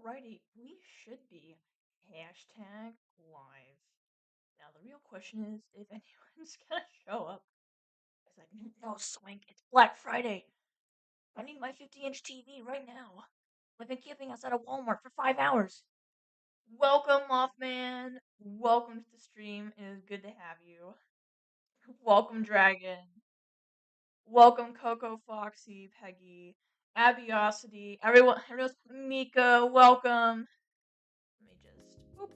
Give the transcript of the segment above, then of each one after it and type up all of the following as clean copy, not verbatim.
Alrighty, we should be hashtag live. Now the real question is if anyone's gonna show up. It's like, no, Swank, it's Black Friday. I need my 50-inch TV right now. I've been camping outside of Walmart for 5 hours. Welcome, Mothman. Welcome to the stream. It is good to have you. Welcome, Dragon. Welcome, Coco, Foxy, Peggy, Abiosity, everyone's Mika, welcome. Let me just, boop.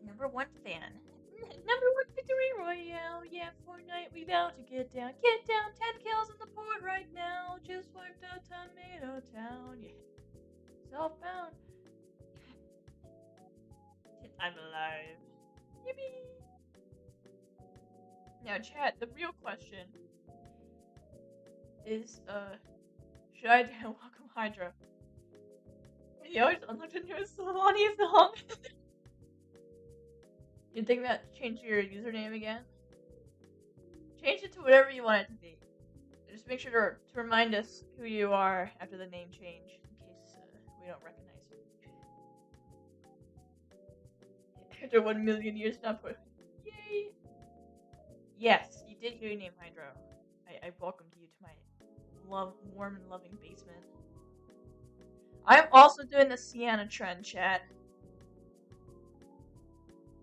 Number 1 fan. Number 1 victory royale. Yeah, Fortnite, we about to get down. Get down, 10 kills in the port right now. Just wiped out Tomato Town. Yeah. Self-bound. I'm alive. Yippee! Now, chat, the real question is, should I do Welcome Hydra? You always unlocked a new Solani song. You think about change your username again? Change it to whatever you want it to be. Just make sure to remind us who you are after the name change, in case we don't recognize you. After 1 million years, not put. Yay! Yes, you did hear your name, Hydro. I welcomed you to my warm and loving basement. I'm also doing the Sienna trend, chat.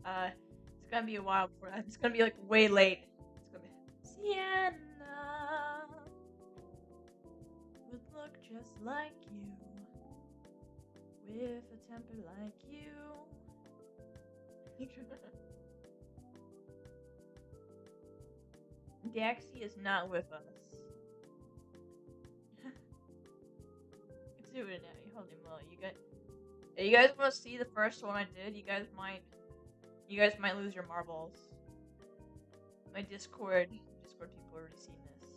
It's gonna be a while before that. It's gonna be like way late. It's gonna be Sienna would look just like you, with a temper like you. Daxie is not with us. Let's do it now. Holy moly, you guys want to see the first one I did? You guys might lose your marbles. My Discord people already seen this.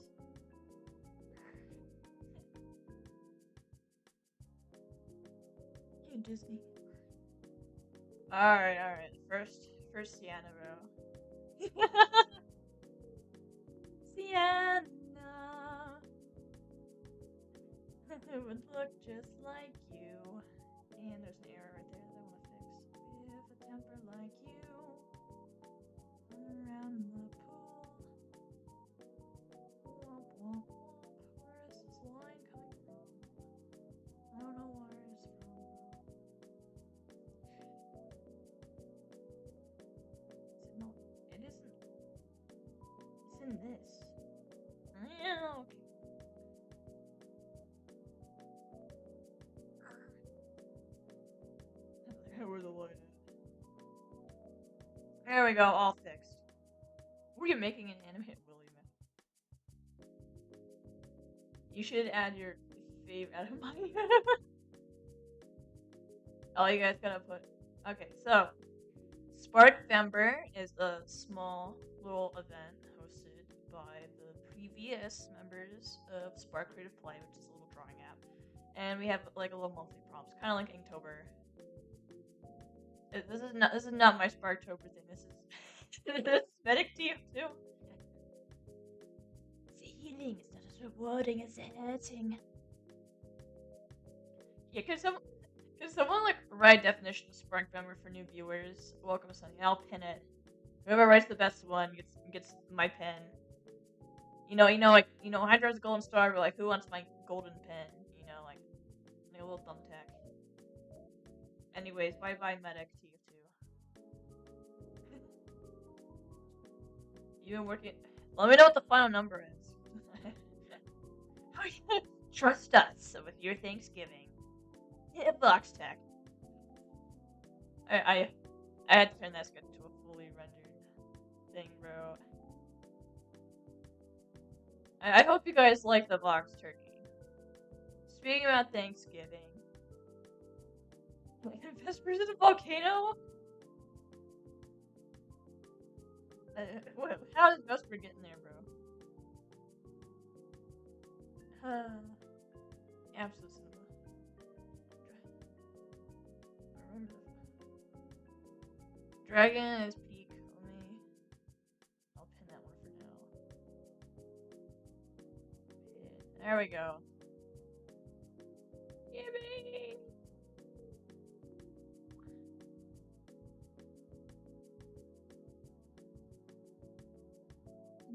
You Disney. Alright. First Sienna, bro. Sienna would look just like you. And there's an error right there that I want to fix. With a temper like you. Around the pool. Womp womp womp. Where is this line coming from? I don't know where it's from. No, it isn't. It's in this. Yeah, okay. Where the line is. There we go, all fixed. Were you making an animated Willy, man? You should add your fave out of money. Oh, you guys gotta put. Okay, so Sparkvember is a small little event hosted by the previous members of Spark Creative Play, which is a little drawing app, and we have like a little monthly prompts, kind of like Inktober. This is not my Sparktober thing. This is aesthetic to you too. It's healing. It's not as rewarding as hurting. Yeah, could someone like write a definition of Sparkvember for new viewers? Welcome, Sunny. I'll pin it. Whoever writes the best one gets my pin. Hydra's golden star. But like, who wants my golden pin? Like a little thumbtack. Anyways, bye medic to you too. You've been working. Let me know what the final number is. Trust us with your Thanksgiving. Hit box tech. I had to turn that script into a fully rendered thing, bro. I hope you guys like the box turkey. Speaking about Thanksgiving. Vespers in a volcano? How did Vesper get in there, bro? Absolute cinema. Dragon is peak only. I'll pin that one for now. There we go. Yippee!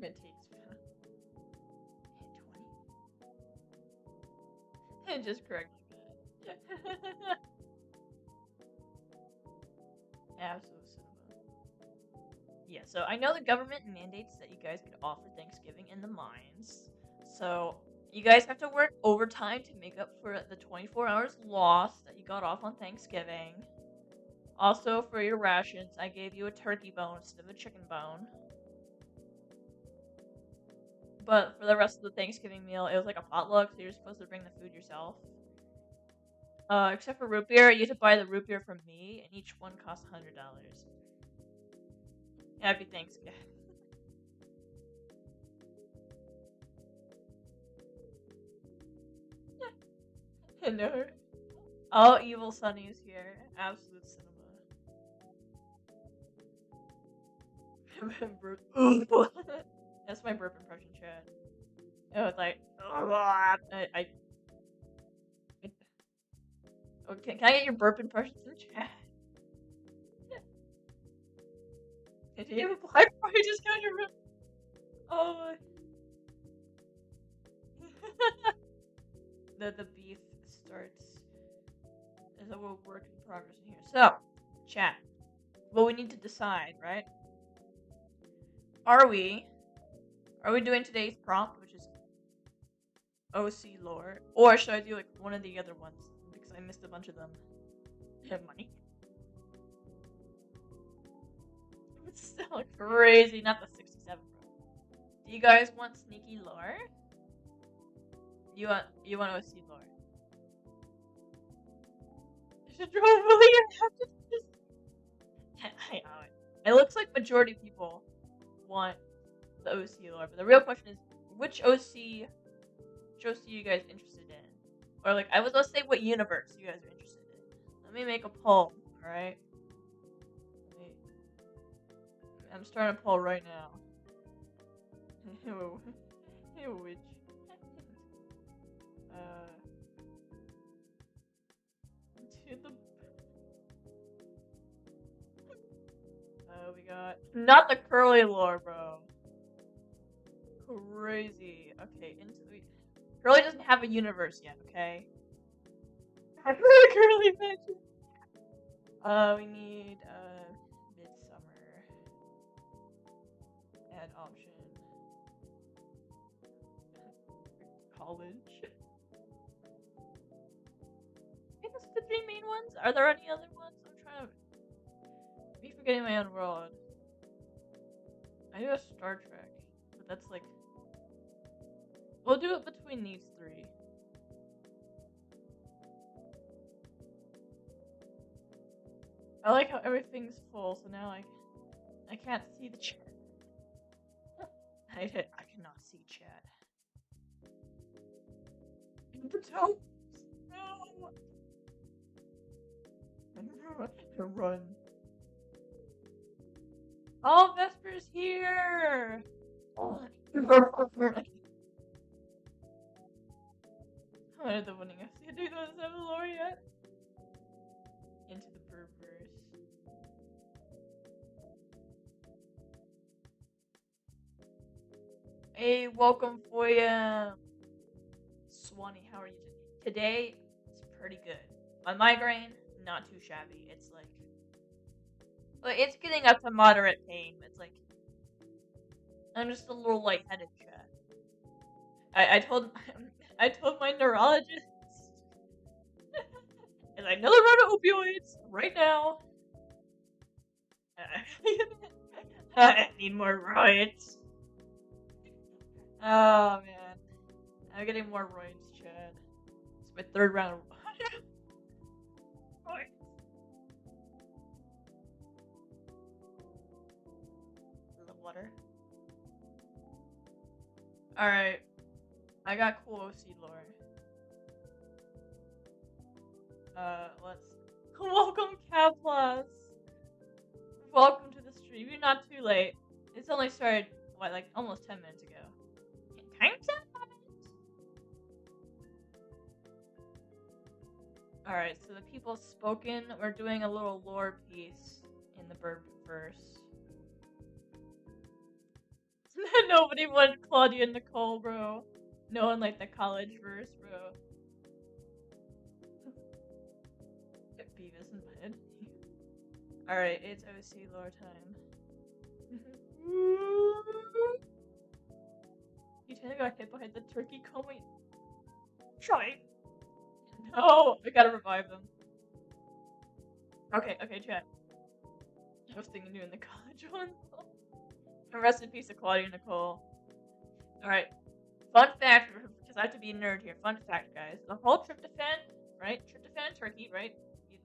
It takes 20. And just correct me. Absolute cinema. Yeah, so I know the government mandates that you guys get off for Thanksgiving in the mines. So you guys have to work overtime to make up for the 24 hours lost that you got off on Thanksgiving. Also, for your rations, I gave you a turkey bone instead of a chicken bone. But for the rest of the Thanksgiving meal, it was like a potluck, so you're supposed to bring the food yourself. Except for root beer, you had to buy the root beer from me, and each one costs $100. Happy Thanksgiving. No. All evil Sunny is here. Absolute cinema. That's my burp impression, chat. Oh, it's like, okay, can I get your burp impressions in chat? Did you have a Black Friday discount? Oh. the beef starts. There's a little work in progress in here. So, chat. Well, we need to decide, right? Are we doing today's prompt, which is OC lore, or should I do like one of the other ones because I missed a bunch of them? Have money. It's still crazy, not the 67, bro. Do you guys want sneaky lore? You want OC lore? You should draw William after this. It looks like majority of people want the OC lore, but the real question is which OC you guys interested in? Or like let's say what universe you guys are interested in. Let me make a poll, alright? I'm starting a poll right now. Which we got not the curly lore, bro. Crazy. Okay, Curly doesn't have a universe yet, okay? Curly mention. We need Midsummer. Add option. College. I think those are the 3 main ones. Are there any other ones? I'm trying to be forgetting my own world. I do a Star Trek, but that's like we'll do it between these 3. I like how everything's full, so now I can't see the chat. I cannot see chat. No. Run. Oh, Vesper's here! What are the winning FC? Do those have a lore yet? Into the Burber's. Hey, welcome for ya. Swanee, how are you today? It's pretty good. My migraine, not too shabby. It's like it's getting up to moderate pain. It's like I'm just a little lightheaded, chat. I told my neurologist, and I know they're out of opioids right now. I need more roids. Oh man, I'm getting more roids, chat. It's my 3rd round. The water. Alright. I got cool OC lore. Let's welcome Caplas. Welcome to the stream. You're not too late. It's only started like almost 10 minutes ago. Time's up. Alright, so the people spoken, we're doing a little lore piece in the bird verse. Nobody wanted Claudia and Nicole, bro. No one liked the college verse, bro. Beavis and Bud. Alright, it's OC lore time. You tend to got hit behind the turkey coming. Try. No, I gotta revive them. Okay, chat. I was thinking doing the college one. And rest in peace to Claudia and Nicole. Alright. Fun fact, because I have to be a nerd here. Fun fact, guys. The whole tryptophan, right? Tryptophan turkey, right?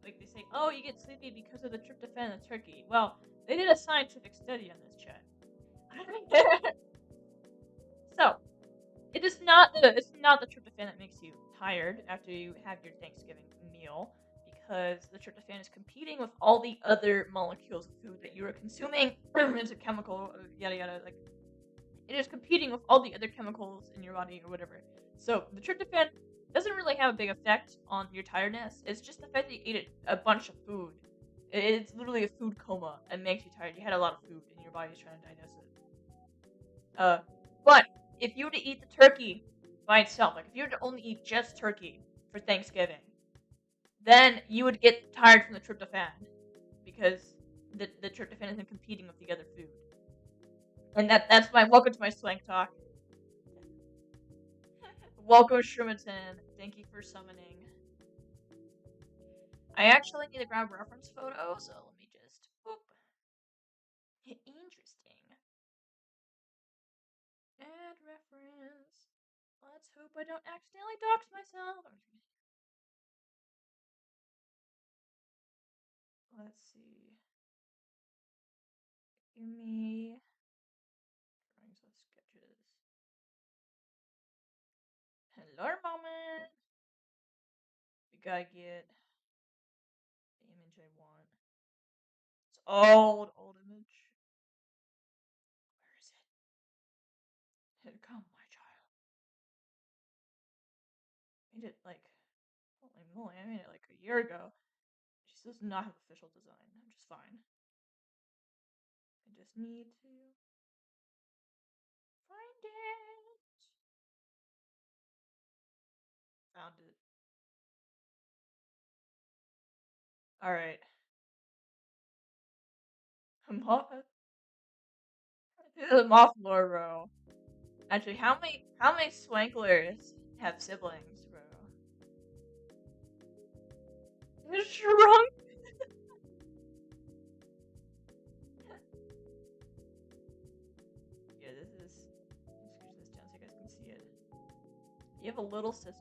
Like they say, oh, you get sleepy because of the tryptophan in the turkey. Well, they did a scientific study on this, chat. So, it's not the tryptophan that makes you tired after you have your Thanksgiving meal, because the tryptophan is competing with all the other molecules of food that you are consuming. It's a chemical, yada yada. Like, it is competing with all the other chemicals in your body or whatever. So the tryptophan doesn't really have a big effect on your tiredness. It's just the fact that you ate a bunch of food. It's literally a food coma and makes you tired. You had a lot of food and your body's trying to digest it. But if you were to eat the turkey by itself, like if you were to only eat just turkey for Thanksgiving, then you would get tired from the tryptophan because the tryptophan isn't competing with the other food. And that's my welcome to my swank talk. Welcome, Shrimaton. Thank you for summoning. I actually need to grab a reference photo, so let me just boop. Interesting. Add reference. Let's hope I don't accidentally dox myself. Let's see. Give me drawings of sketches. Hello, moment. We gotta get the image I want. It's old image. Where is it? Here come, my child. I made it like, holy moly, I made it like a year ago. She still does not have official design, which is fine. I just need to find it. Found it. Alright. The moth lore, bro. Actually, how many swanklers have siblings, bro? They're shrunk. Yeah, this is. Let's scooch this down so you guys can see it. You have a little sister.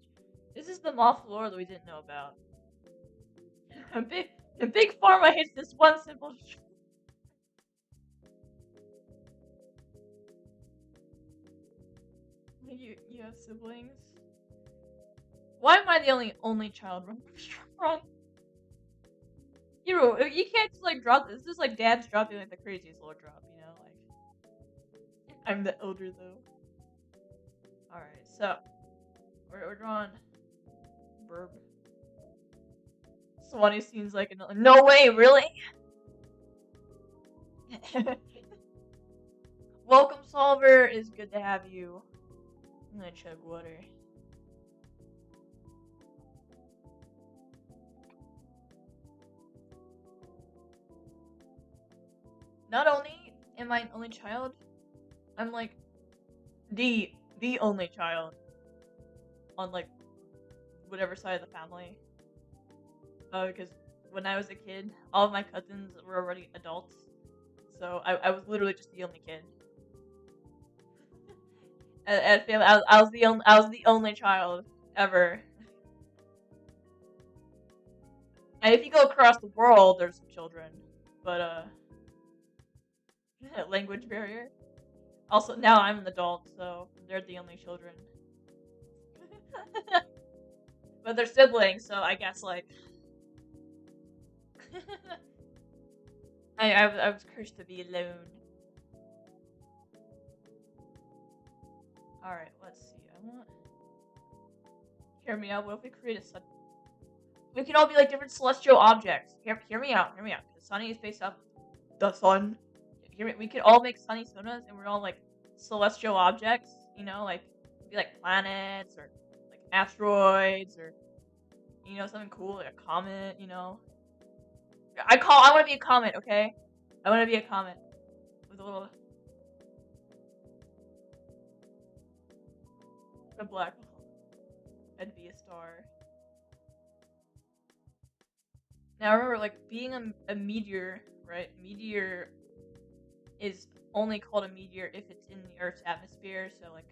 This is the moth lore that we didn't know about. Big Pharma hates this one simple. You have siblings? Why am I the only child? Wrong. You can't just like drop this. This is like dad's dropping like the craziest lore drop, you know? Like, I'm the elder though. Alright, so we're drawing Burb. Swanee seems like another. No way, really? Welcome, Solver. It's good to have you. I'm gonna chug water. Not only am I an only child, I'm like the only child on like whatever side of the family. Because when I was a kid, all of my cousins were already adults, so I was literally just the only kid. At family, I was the only child ever. And if you go across the world, there's some children, but language barrier. Also, now I'm an adult, so they're the only children. But they're siblings, so I guess like I was cursed to be alone. Alright, let's see. Hear me out. What if we create a we can all be like different celestial objects. Hear me out. Because Sunny is based off the sun. We could all make Sunny Sonas, and we're all like celestial objects, you know, like be like planets or like asteroids or something cool like a comet, you know. I want to be a comet, okay? I want to be a comet with a black hole. I'd be a star. Now remember, like being a meteor, right? Meteor is only called a meteor if it's in the Earth's atmosphere. So like,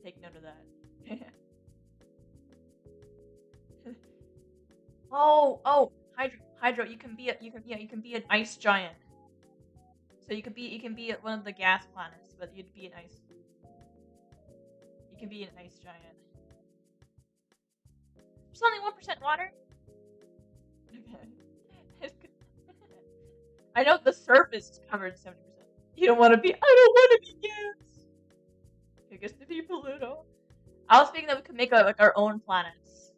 take note of that. Oh, Hydro, you can be an ice giant. So you can be at one of the gas planets, but you'd be an ice. You can be an ice giant. There's only 1% water. I know the surface is covered 70%. You don't want to be. I don't want to be gas. I guess to be Pluto. I was thinking that we could make like our own planets.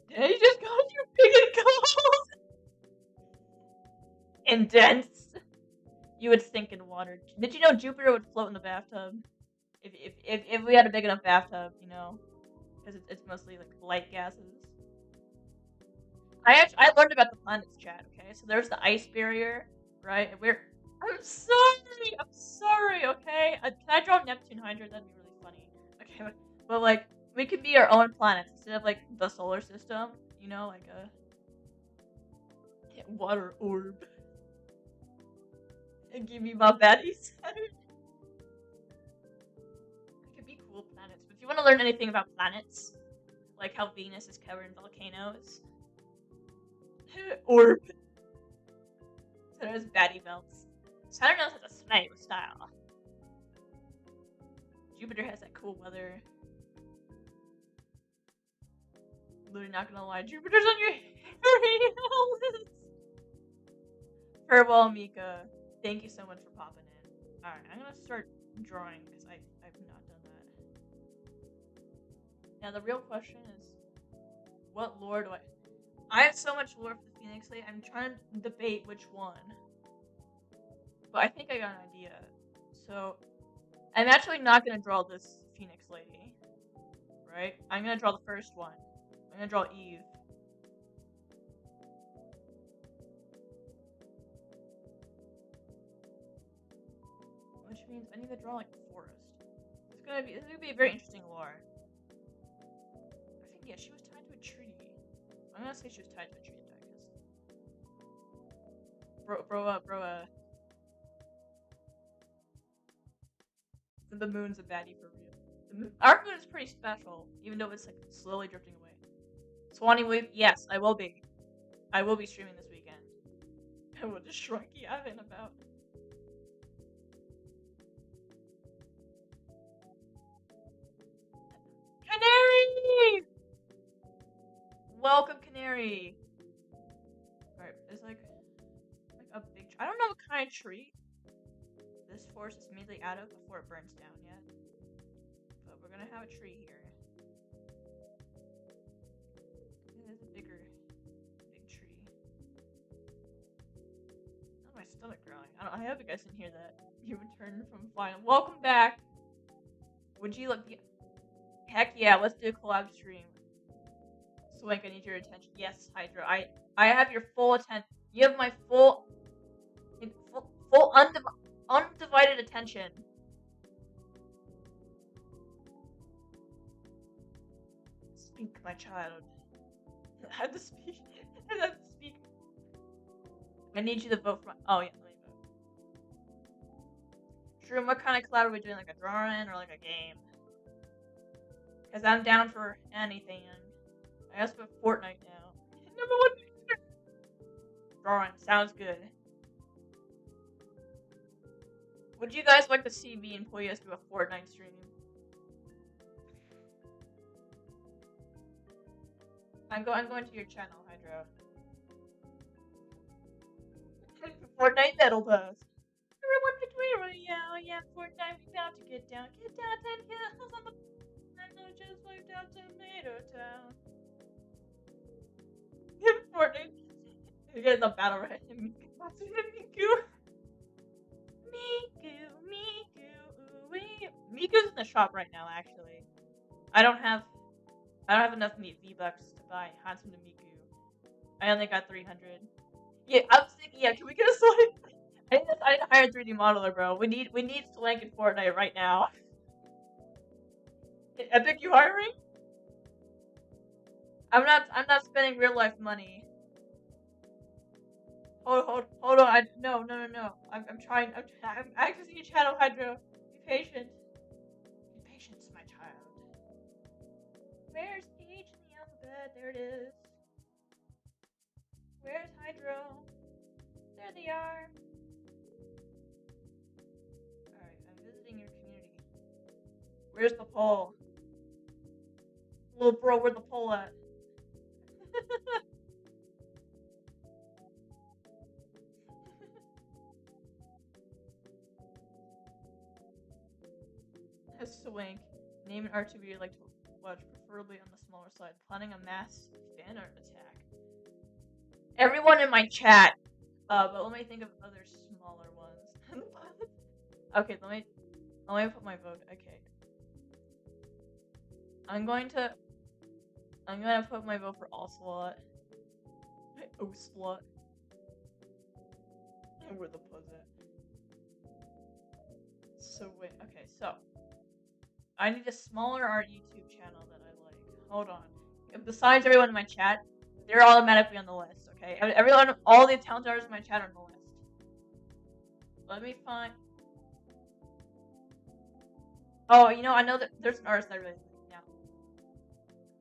Did I just call you big and cold? And dense. You would sink in water. Did you know Jupiter would float in the bathtub? If we had a big enough bathtub, you know, because it's mostly like light gases. I learned about the planets, chat. Okay, so there's the ice barrier, right? And I'm sorry. Okay, can I draw Neptune Hydra? That'd be really funny. Okay, but like we could be our own planets instead of like the solar system. You know, like a water orb. And give me my baddies. It could be cool planets. But if you want to learn anything about planets, like how Venus is covered in volcanoes. Orb. So there's baddie belts. Saturn knows how to snipe with style. Jupiter has that cool weather. Literally not gonna lie, Jupiter's on your list. Farewell, Mika. Thank you so much for popping in. Alright, I'm gonna start drawing because I've not done that. Now the real question is, what lore do I have so much lore for the Phoenix Lady, I'm trying to debate which one. But I think I got an idea. So, I'm actually not gonna draw this Phoenix Lady. Right? I'm gonna draw the first one. I'm gonna draw Eve. Which means I need to draw like a forest. This is gonna be a very interesting lore. I think, yeah, she was tied to a tree. I'm gonna say she was tied to a tree, bro. The moon's a baddie for real. Our moon is pretty special, even though it's like slowly drifting away. Swanee Wave, yes, I will be. I will be streaming this weekend. I will just shrunky Evan about. Canary! Welcome, Canary! Alright, it's like a big tree. I don't know what kind of tree this forest is mainly out of before it burns down yet. But we're gonna have a tree here. There's a big tree. Oh, my stomach growling. I hope you guys didn't hear that. You returned from final. Welcome back! Would you like... Heck yeah, let's do a collab stream. Swank, I need your attention. Yes, Hydra. I have your full attention. You have my full undivided attention. Speak, my child. I have to speak. I have to speak. I need you to vote for. Oh yeah, let me vote. Shroom, what kind of collab are we doing? Like a drawing or like a game? Because I'm down for anything. I asked for Fortnite now. Number 1. Drawing. Sounds good. Would you guys like to see me and Poyas do a Fortnite stream? I'm going to your channel, Hydro. Fortnite Battle Pass. Everyone victory royale. Yeah, Fortnite, we about to get down. Get down 10 kills on the... I just wiped out Tomato Town. Fortnite. You get the battle right. Miku. Miku's in the shop right now. Actually, I don't have enough V-Bucks to buy Hatsune Miku. I only got 300. Yeah, I was thinking. Yeah, can we get a Swank? I need to hire a 3D modeler, bro. We need Swank in Fortnite right now. Epic, you hiring? I'm not spending real life money. Hold on. No. I'm trying. I'm accessing your channel, Hydro. Be patient. Be patient, my child. Where's H in the alphabet? There it is. Where's Hydro? There they are. Alright, I'm visiting your community. Where's the poll? Little bro, where's the poll at? Swank. Name an RTB you'd like to watch, preferably on the smaller side. Planning a mass fan art attack. Everyone in my chat. But let me think of other smaller ones. Okay, let me put my vote. Okay. I'm gonna put my vote for Ocelot. Ocelot. Where the puzz at? So wait, okay, so I need a smaller art YouTube channel that I like. Hold on. Besides everyone in my chat, they're automatically on the list, okay? Everyone, all the talent artists in my chat are on the list. Let me find. Oh, you know, I know that there's an artist I really like now.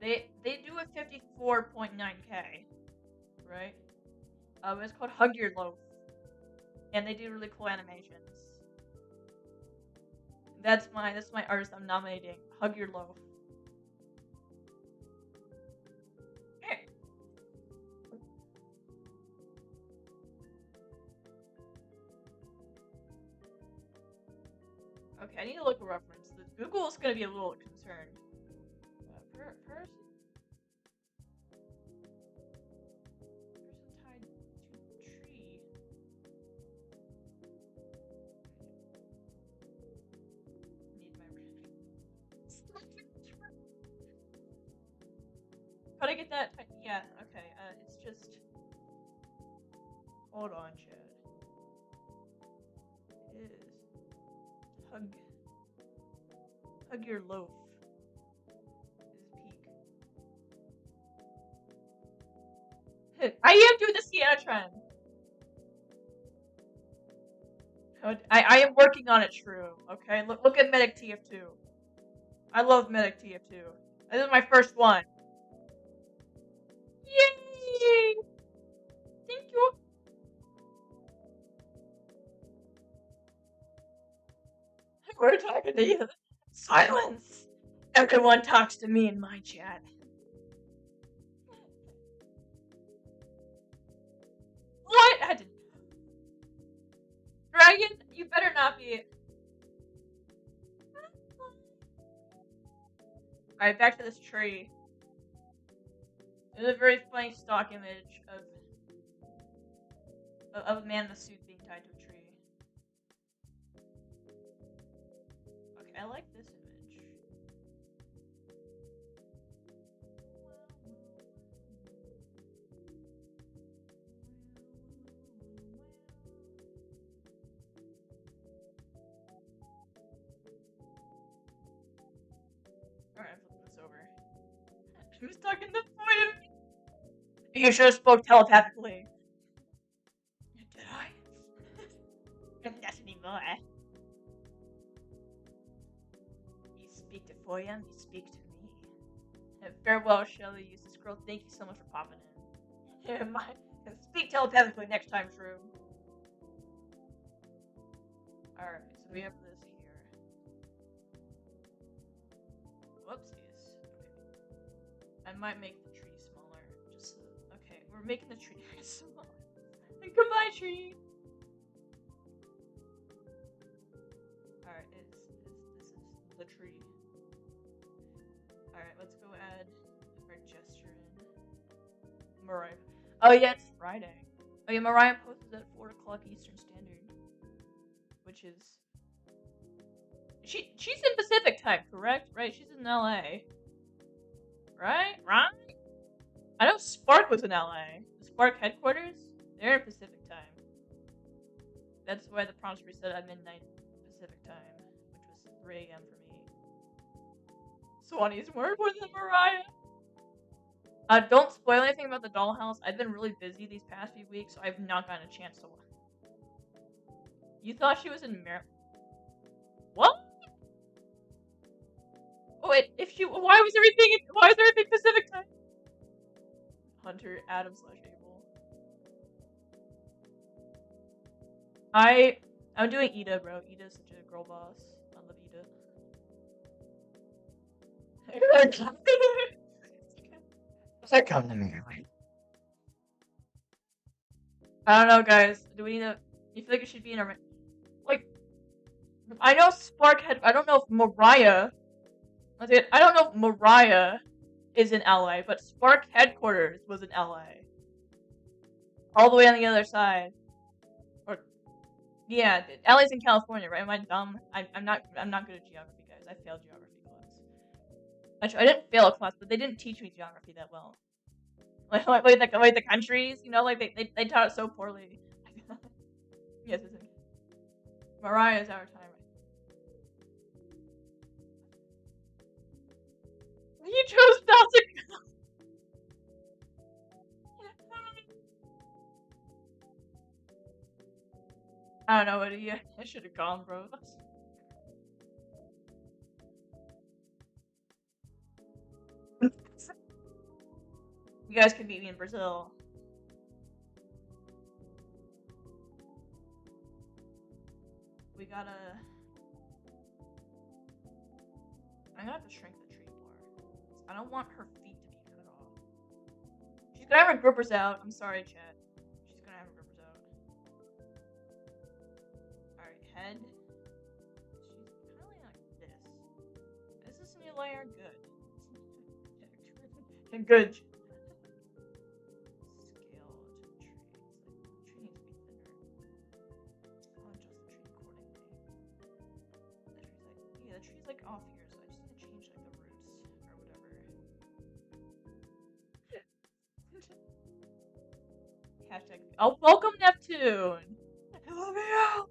They do a 54.9K, right? It's called Hug Your Loaf, and they do really cool animations. That's my artist I'm nominating. Hug Your Loaf. Okay, I need to look a reference. Google is gonna be a little concerned. Person tied to tree. Need my. How do I get that? Yeah. Okay. It's just. Hold on, Chad. It is. Hug your loaf. Is peak. I am doing the Sienna trend. I am working on it, True. Okay, look at Medic TF2. I love Medic TF2. This is my first one. Yay! Thank you. We're talking to you. Silence! Everyone talks to me in my chat. What? I didn't. Dragon, you better not be. Alright, back to this tree. There's a very funny stock image of a man in a suit being tied to a tree. Okay, I like this image. Alright, I'm flipping this over. Who's talking the point of me? You should have spoke telepathically. Did I? Destiny boy. You speak to Foyam, you speak to me. Farewell, Shelly, useless girl. Thank you so much for popping in. Speak telepathically next time, True. Alright, so we have this here. Whoopsies. Okay. I might make the tree smaller. Just so. Okay, we're making the tree smaller. Goodbye, tree! Alright, this is the tree. Alright, let's go add our gesture in. Mariah. Oh yeah, it's Friday. Oh yeah, Mariah posted at 4 o'clock Eastern Standard. Which is... She's in Pacific time, correct? Right? She's in LA. Right? I know Spark was in LA. The Spark headquarters? They're in Pacific time. That's why the prompts reset at midnight Pacific time, which was 3 a.m. for me. Swanee's more important than Mariah. Don't spoil anything about the dollhouse. I've been really busy these past few weeks, so I've not gotten a chance to watch. You thought she was in Maryland? What? Oh wait, why was everything Pacific time? Hunter, Adam / Abel. I'm doing Ida, bro. Ida's such a girl boss. I love Ida. Does that come to me? I don't know, guys. Do we need to? You feel like it should be in our like? I know Spark had. I don't know if Mariah. I don't know if Mariah is in LA, but Spark headquarters was in LA. All the way on the other side. Or yeah, LA's in California, right? Am I dumb? I'm not good at geography, guys. I failed geography class. Actually, I didn't fail a class, but they didn't teach me geography that well. Like the countries, you know, like they taught it so poorly. Yes, isn't it? Mariah is our time. You chose not to go. I don't know what I should have gone, bro. You guys could meet me in Brazil. We gotta. I'm gonna have to shrink the tree more. I don't want her feet to be cut off. She's gonna have her grippers out. I'm sorry, chat. She's gonna have her grippers out. Alright, head. She's kind of like this. Is this a new layer? Good. Good. Off here, so I just need to change like the roots or whatever. Hashtag. Oh, welcome Neptune. I love you.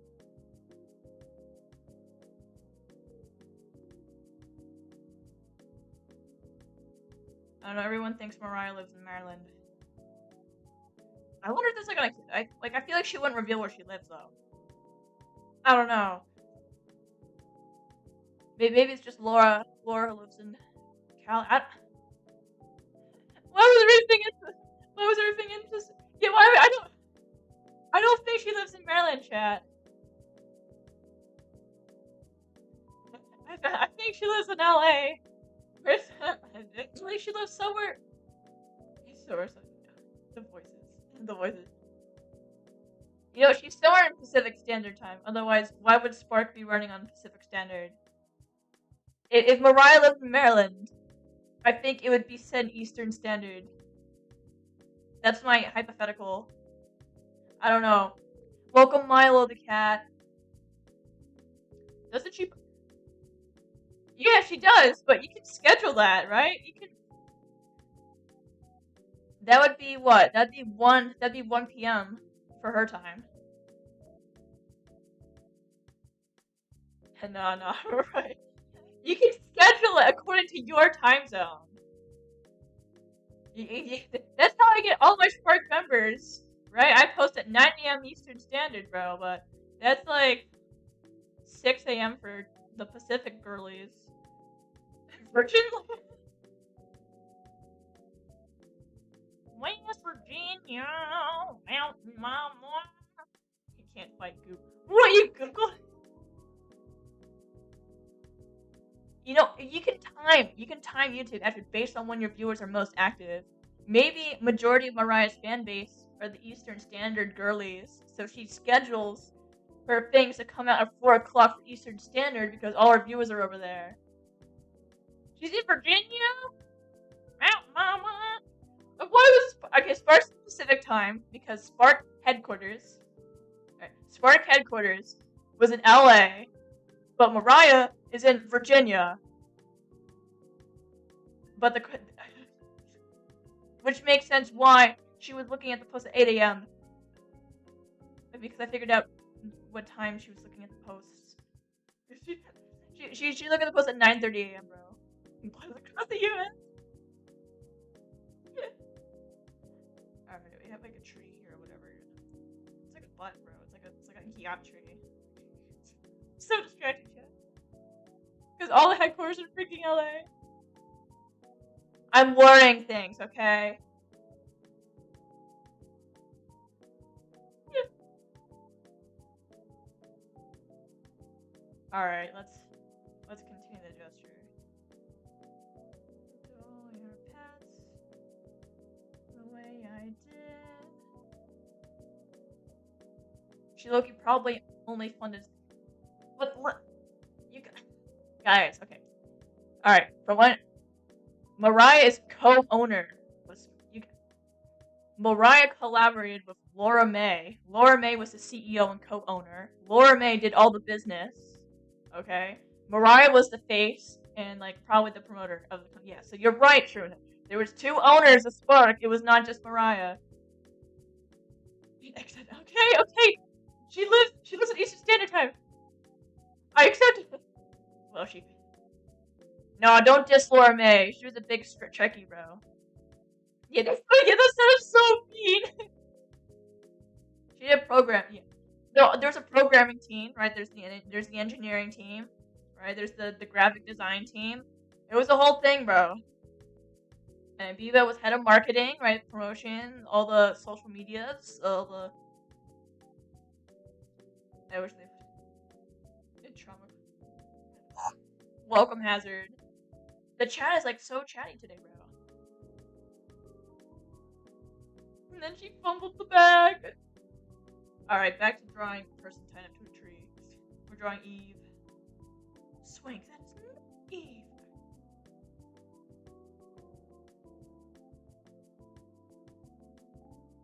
I don't know. Everyone thinks Mariah lives in Maryland. I wonder if there's like I feel like she wouldn't reveal where she lives though. I don't know. Maybe it's just Laura. Laura lives in Cal. Why was everything in this? Yeah, I don't think she lives in Maryland, chat. I think she lives in LA. She lives somewhere. The voices. You know, she's somewhere in Pacific Standard Time. Otherwise, why would Spark be running on Pacific Standard? If Mariah lived in Maryland, I think it would be set in Eastern Standard. That's my hypothetical. I don't know. Welcome Milo the cat. Doesn't she? Yeah, she does, but you can schedule that, right? You can. That would be what? That'd be 1 p.m. for her time. No, right. You can schedule it according to your time zone. That's how I get all my Spark members, right? I post at 9 a.m. Eastern Standard, bro, but that's like 6 a.m. for the Pacific girlies. Virgin? West Virginia, Mountain Mama. You can't fight Goop. What, you Google? You know, you can time YouTube actually based on when your viewers are most active. Maybe majority of Mariah's fan base are the Eastern Standard girlies, so she schedules her things to come out at 4 o'clock for Eastern Standard because all her viewers are over there. She's in Virginia? Mountain Mama. But why was okay? Spark's Pacific time because Spark headquarters was in LA, but Mariah is in Virginia. But which makes sense why she was looking at the post at 8 a.m. Because I figured out what time she was looking at the posts. She looked at the post at 9:30 a.m. bro. Across the U.S. Alright, we have like a tree here or whatever. It's like a butt, bro. It's like a yacht tree. So distracting, chat. Because all the headquarters are freaking LA. I'm worrying things, okay? Alright, let's continue the gesture. All your pets the way I did. She Loki probably only funded. What? You guys, okay. Alright, for one, Mariah is co-owner. Mariah collaborated with Laura May. Laura May was the CEO and co-owner. Laura May did all the business. Okay? Mariah was the face and like probably the promoter of the yeah, so you're right, Shruna. There was 2 owners of Spark. It was not just Mariah. Okay. She lives in Eastern Standard Time. I accept it. Well, no, don't diss Laura May. She was a big Trekkie, bro. Yeah, that sounds so mean. She did program. Yeah. No, there's a programming team, right? There's the engineering team, right? There's the graphic design team. It was the whole thing, bro. And Biba was head of marketing, right? Promotion, all the social medias, all the. I wish they did trauma. Welcome Hazard. The chat is like so chatty today, bro. And then she fumbled the bag. Alright, back to drawing person tied up to a tree. We're drawing Eve. Swing, that's Eve.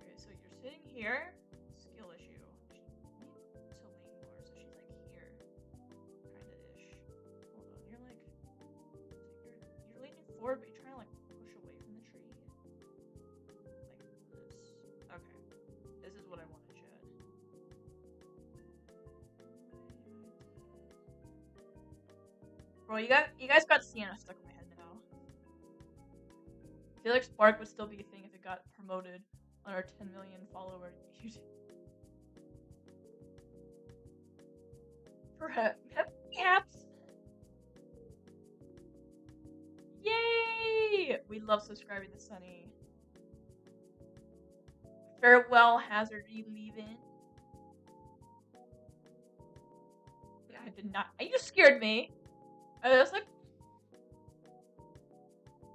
Okay, so you're sitting here. Skill issue. She needs to lean more, so she's like here. Kinda-ish. Hold on, you're like... You're leaning forward, but you're trying to like push away from the tree. Like this. Okay. This is what I want to chat. Bro, you guys got Sienna stuck in my head now. I feel like Spark would still be a thing if it got promoted on our 10 million follower YouTube. Perhaps. Yay! We love subscribing to Sunny. Farewell, Hazard, are you leaving? I did not. You scared me. I was like,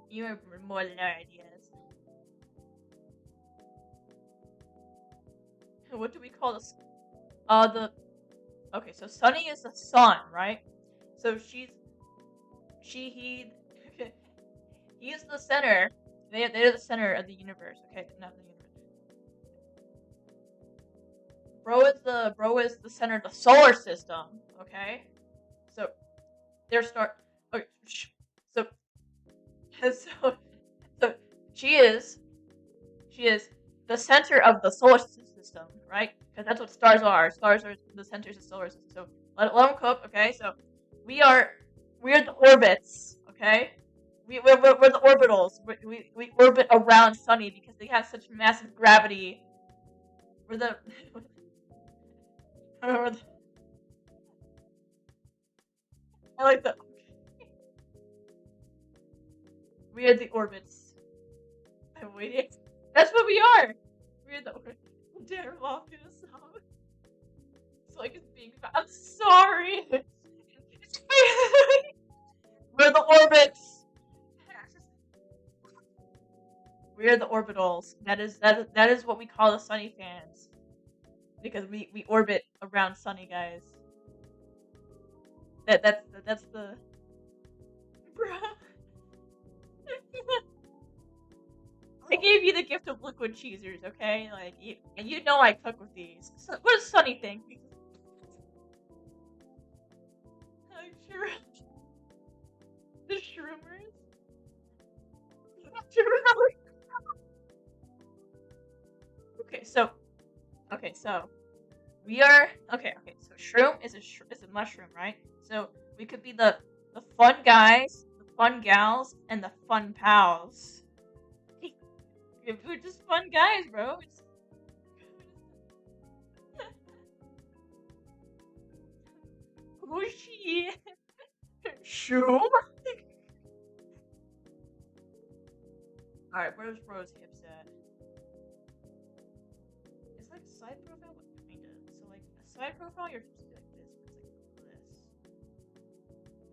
you have more than ideas. What do we call this? Okay, so Sunny is the sun, right? So he is the center. They're the center of the universe. Okay, not the universe. Bro is the center of the solar system. Okay, so they're Okay, so she is the center of the solar system, right? Because that's what stars are. Stars are the centers of the solar system. So let them cook. Okay, so we're the orbits. Okay, we're the orbitals. We orbit around Sunny because they have such massive gravity. We're the I like that. We are the orbits. I'm waiting. That's what we are. We are the orbits. Dare walk in a song. It's like it's being. I'm sorry. We're the orbits. We are the orbitals. That is what we call the Sunny fans. Because we orbit around Sunny, guys. That's the. Bruh. I gave you the gift of liquid cheesers, okay? Like you know I cook with these. So, what does Sunny think? I'm sure. Okay, so we are okay. So shroom is a mushroom, right? So we could be the fun guys, the fun gals, and the fun pals. We're just fun guys, bro. Oh shit, shroom. All right, where's Rose hips at? It's like side profile, but kinda. So like a side profile, your hips be like this, but it's like this.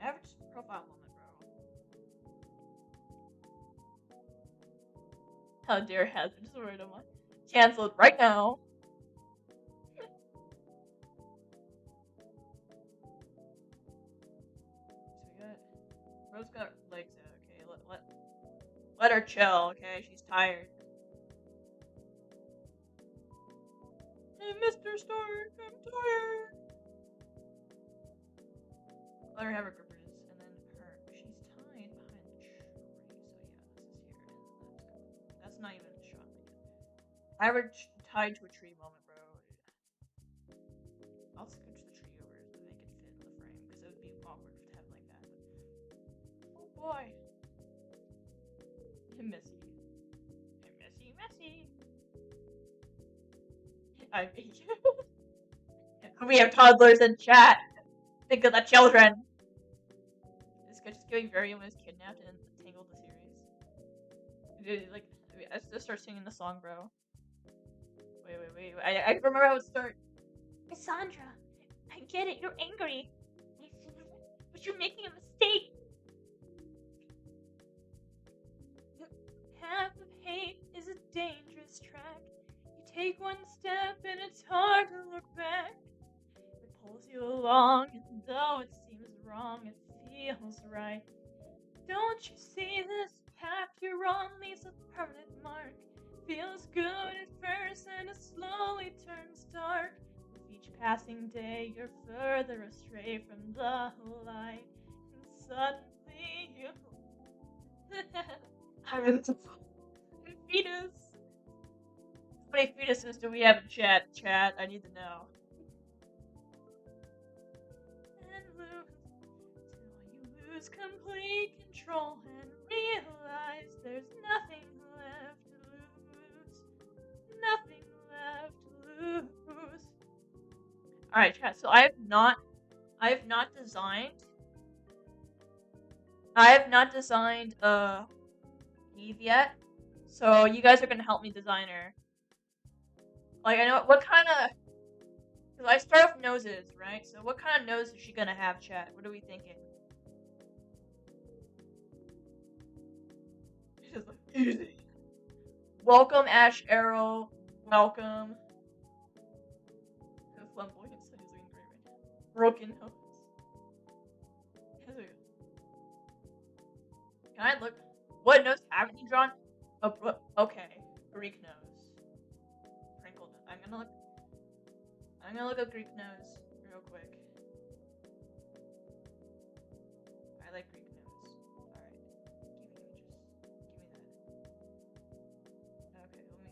Average profile moment, bro. How dare Hazard just word of mine. Cancelled right now. So we got Rose got legs out. Okay, let her chill. Okay, she's tired. Hey, Mr. Stark, I'm tired. Let her have her grippers, and then she's tied behind the tree. So yeah, this is here, and that's not even a shot. I have her tied to a tree moment, bro. I'll scooch the tree over to make it fit in the frame, because it would be awkward to have like that. But... oh boy. Messy. Messy. We have toddlers in chat. Think of the children. This guy just giving Varian was kidnapped and tangled the series. Dude, like, I just start singing the song, bro. Wait. I remember how it would start. Cassandra, I get it. You're angry, but you're making a mistake. The path of hate is a dangerous track. You take one step and it's hard to look back. It pulls you along, and though it seems wrong, it feels right. Don't you see this path you're on leaves a permanent mark? Feels good at first and it slowly turns dark. With each passing day you're further astray from the light. And suddenly you... I'm in the fetus. How many fetuses do we have in chat? Chat, I need to know. And lose till you lose complete control and realize there's nothing left to lose. Nothing left to lose. Alright, chat, so I have not designed Eve yet. So you guys are gonna help me design her. Like, I know what kind of... because I start off noses, right? So what kind of nose is she gonna have, chat? What are we thinking? Just like, easy. Welcome, Ash Arrow. Welcome. The flamboyant side is looking great right now. Broken nose. Can I look? What nose haven't you drawn? Okay. Greek nose. Crinkled nose. I'm gonna look up Greek nose real quick. I like Greek nose. Alright. Give me that. Okay, let me...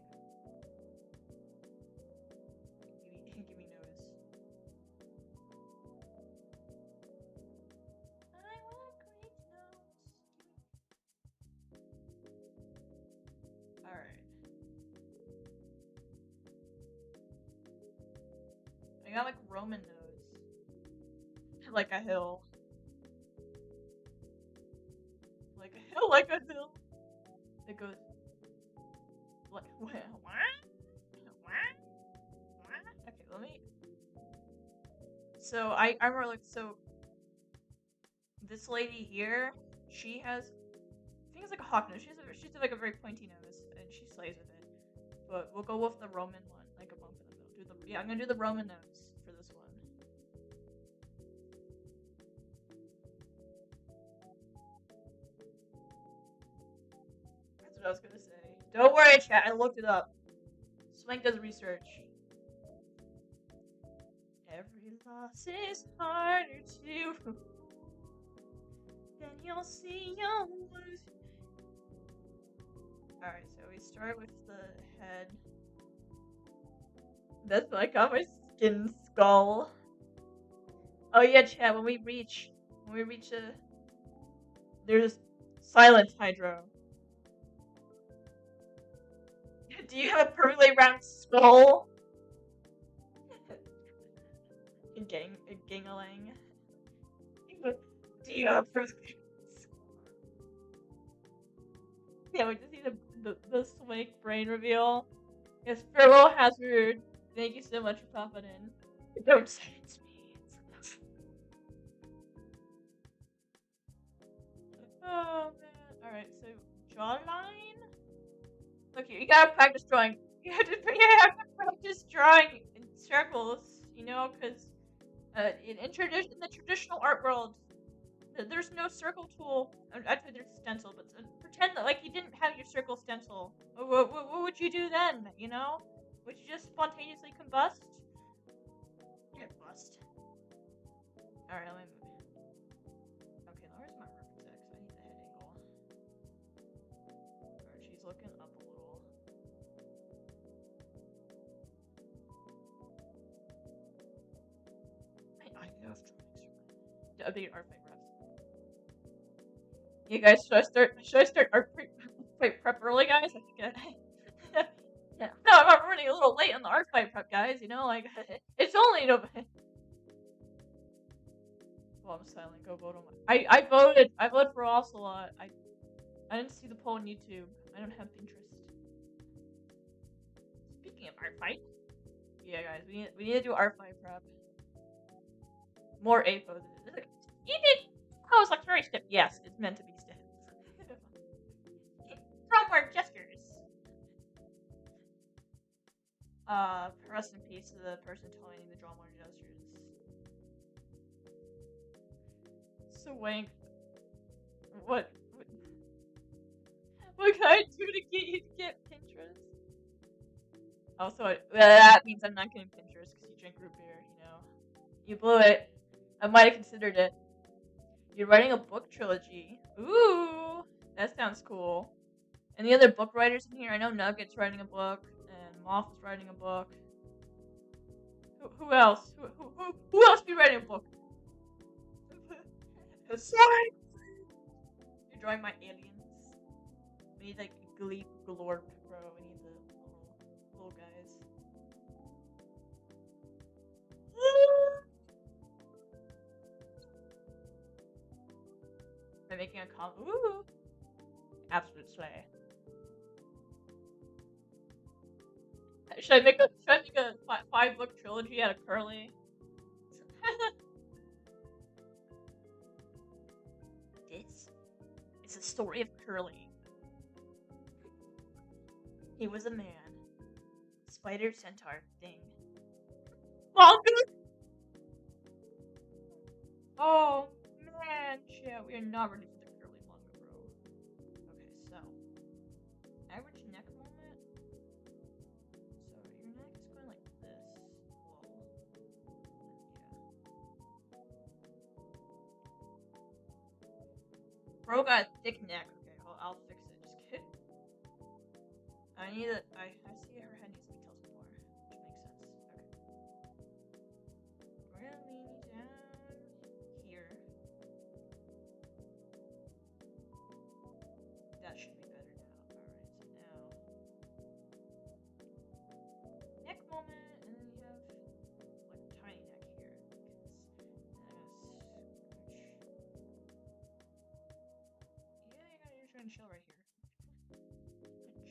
give me nose. I want Greek nose. Alright. I got like Roman nose. Like a hill. Like a hill, like a hill. It goes like what? Okay, let me. So I remember like so. This lady here, she has. I think it's like a hawk nose. She's like a very pointy nose, and she slays with it. But we'll go with the Roman one, like a bump in the middle. Yeah, I'm gonna do the Roman nose for this one. That's what I was gonna say. Don't worry, chat. I looked it up. Swank does research. Every loss is harder to. Then you'll see you'll lose. Alright, so we start with the head. That's like on my skin skull. Oh yeah, chat, when we reach there's silence, Hydro. Do you have a perfectly round skull? A gingaling. Do you have a perfectly Yeah, we just need the Swake brain reveal. Yes, farewell, Hazard. Thank you so much for popping in. Don't say it's me. Oh man. Alright, so jawline? Look, you gotta practice drawing. You have to practice drawing in circles, you know, because in the traditional art world, there's no circle tool. Actually, there's a stencil, but pretend that like you didn't have your circle stencil. What would you do then? You know, would you just spontaneously combust? Get bust. All right, let me move. Okay, now where's my reference X? I need the head angle. Alright, she's looking up a little. I love drawings. Update art fight reps. You guys, should I start art fight prep early, guys? I think yeah. No, I'm running a little late on the art fight prep, guys. You know, like it's only November. Well, I'm silent. Go vote on my. I voted. I voted for Ocelot. I didn't see the poll on YouTube. I don't have Pinterest. Speaking of art fight, yeah, guys, we need to do art fight prep. More A poses. You did pose looks very stiff. Yes, it's meant to be stiff. Draw more gestures. Rest in peace to the person telling you to draw more gestures. So Wank, what can I do to get you to get Pinterest? Also, that means I'm not getting Pinterest because you drink root beer, you know. You blew it. I might have considered it. You're writing a book trilogy. Ooh, that sounds cool. Any other book writers in here? I know Nugget's writing a book, and Moth is writing a book. Who else? Who else be writing a book? Sorry. You're drawing my aliens. We need like Gleep Glorp, bro. We need the little guys. By making a comment. Ooh. Absolute slay. Should I make a 5-book trilogy out of Curly? This is the story of Curly. He was a man. Spider centaur thing. Manga! Oh man, shit, we are not ready for the Curly manga, bro. Okay, so average neck moment. So your neck is going like this. Whoa. Yeah. Bro got a thick neck. Okay, well, I'll fix it. Just kidding. I see her head needs details more, which makes sense. Okay. We're gonna lean down here. That should be better now. Alright, so now neck moment, and then you have like tiny neck here. You're trying to chill right here.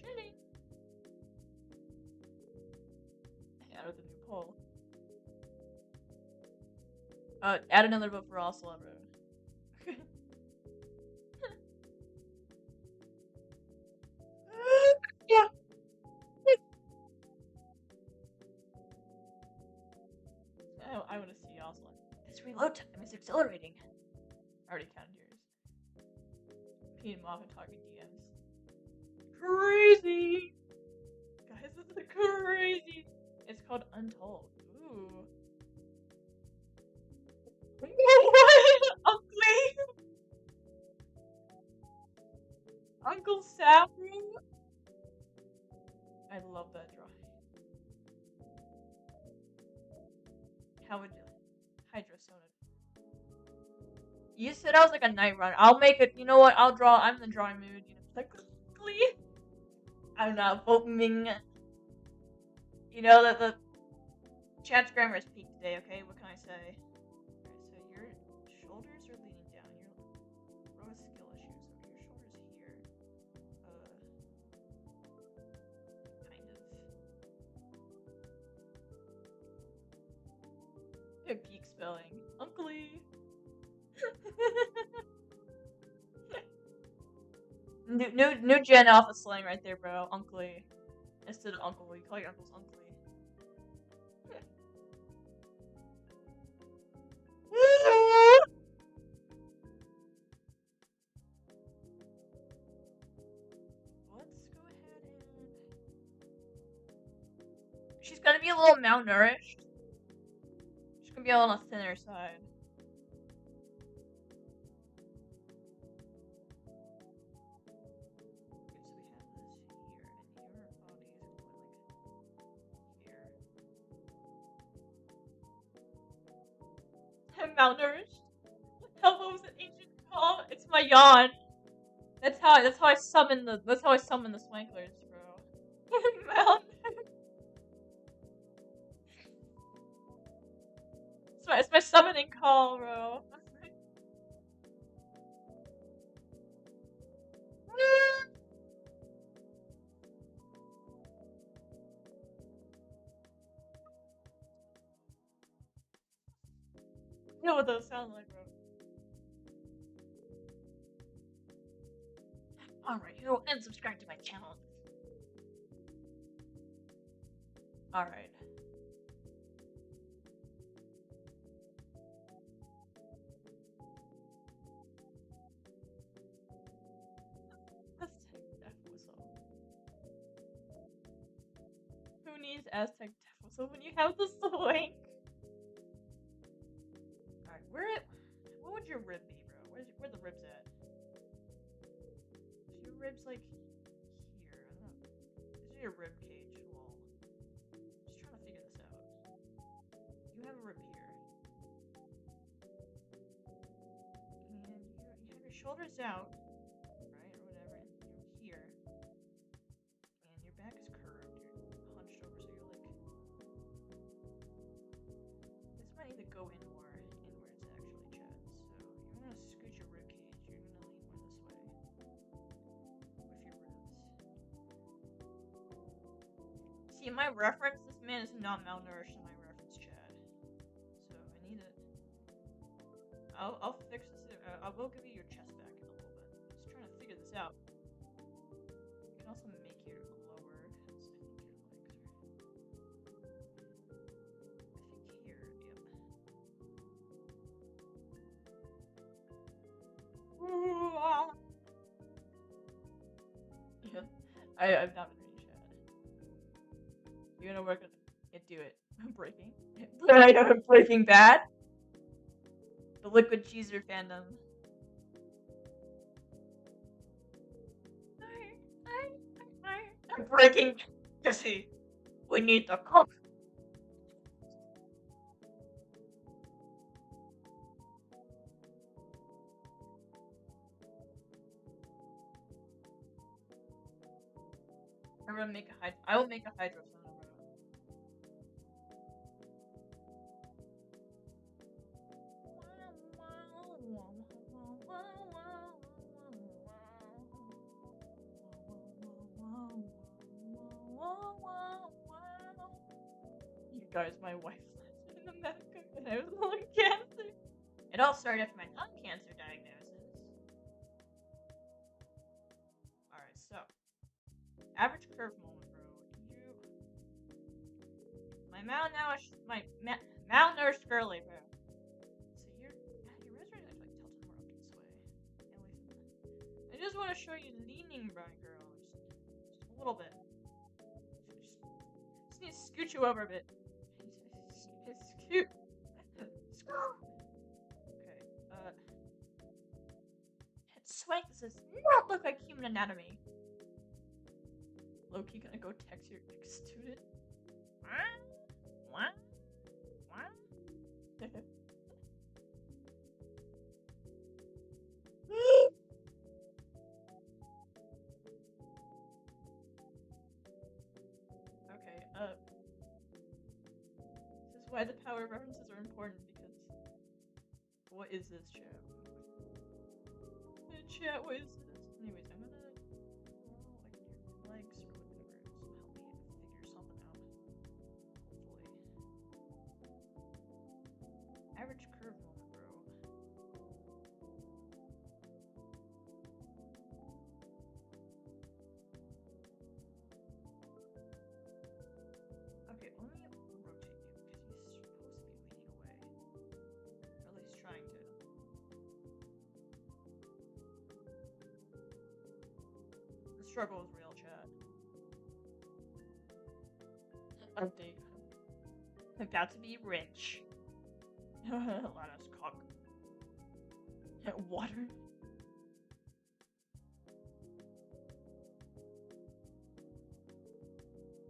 Chilling. Out of the new poll. Add another vote for Ocelot, bro. Yeah. I want to see Ocelot. This reload time is accelerating. I already counted yours. Pete and Moffat talking DMs. Crazy! Guys, this is crazy! It's called Untold. Ooh. What? Uncle Saffron? How would you? Hydro soda. You said I was like a night runner. I'll make it. You know what? I'll draw. I'm in the drawing mood. You know, like Glee. I'm not voting. You know that the chat's grammar is peak today. Okay, what can I say? Alright, so your shoulders are leaning down. Your row of skill issues. Okay, your shoulders here. Kind of. Peak spelling. Uncle Lee. New Gen Alpha slang right there, bro. Uncle Lee. Instead of Uncle Lee. Call your uncles Uncle Lee. Let's go ahead and... She's gonna be a little malnourished. She's gonna be a little thinner side. I'm malnourished. Help, what was an ancient call? It's my yawn. That's how I summon the swanklers, bro. Malnourished. It's my summoning call, bro. You know what those sound like, bro. Alright, you and subscribe to my channel. Alright. Who needs Aztec Death Whistle when you have the swing? Alright, what would your rib be, bro? Where the ribs at? Is your ribs like here? I don't know. This is your rib cage wall. Just trying to figure this out. You have a rib here. And you have your shoulders out. Right? Or whatever. And you're here. And your back is curved. You're hunched over, so you're like... This might need to go in more inwards, actually, chat. So you want to scoot your rib cage. You're going to lean more this way. With your ribs. See, in my reference, this man is not malnourished in my reference, chat. So I need it. I'll fix this. I will give you your chest back in a little bit. Just trying to figure this out. You can also make your lower, because I think your legs are... I think here, yep. Yeah. I've not been reading chat. You're gonna work on it. Do it. Breaking. Right, Breaking Bad. The Liquid Cheeser fandom. Breaking Jesse. We need the cook. I'm gonna make a hydro. I will make a hydro sauna, bro. You guys, my wife landed in the medical and I was lung cancer. It all started after my lung cancer diagnosis. Alright, so. Average curve moment, bro. My malnourished girly, bro. So your wrist right now is like tilted more up this way. I just want to show you leaning, bro, girl. Just a little bit. Just need to scoot you over a bit. Scoot. Okay. Swank. This does not look like human anatomy. Loki gonna go text your ex-student? What? Okay, this is why the power references are important, because what is this, chat? Chat, what is this? Anyways, I'm gonna like your legs or whatever, so help me figure something out. Hopefully. Average curve moment, bro. Okay, let me rotate you, because he's supposed to be leaning away. Or at least trying to. The struggle is real, chat. Update. About to be rich. Let us cook. Water.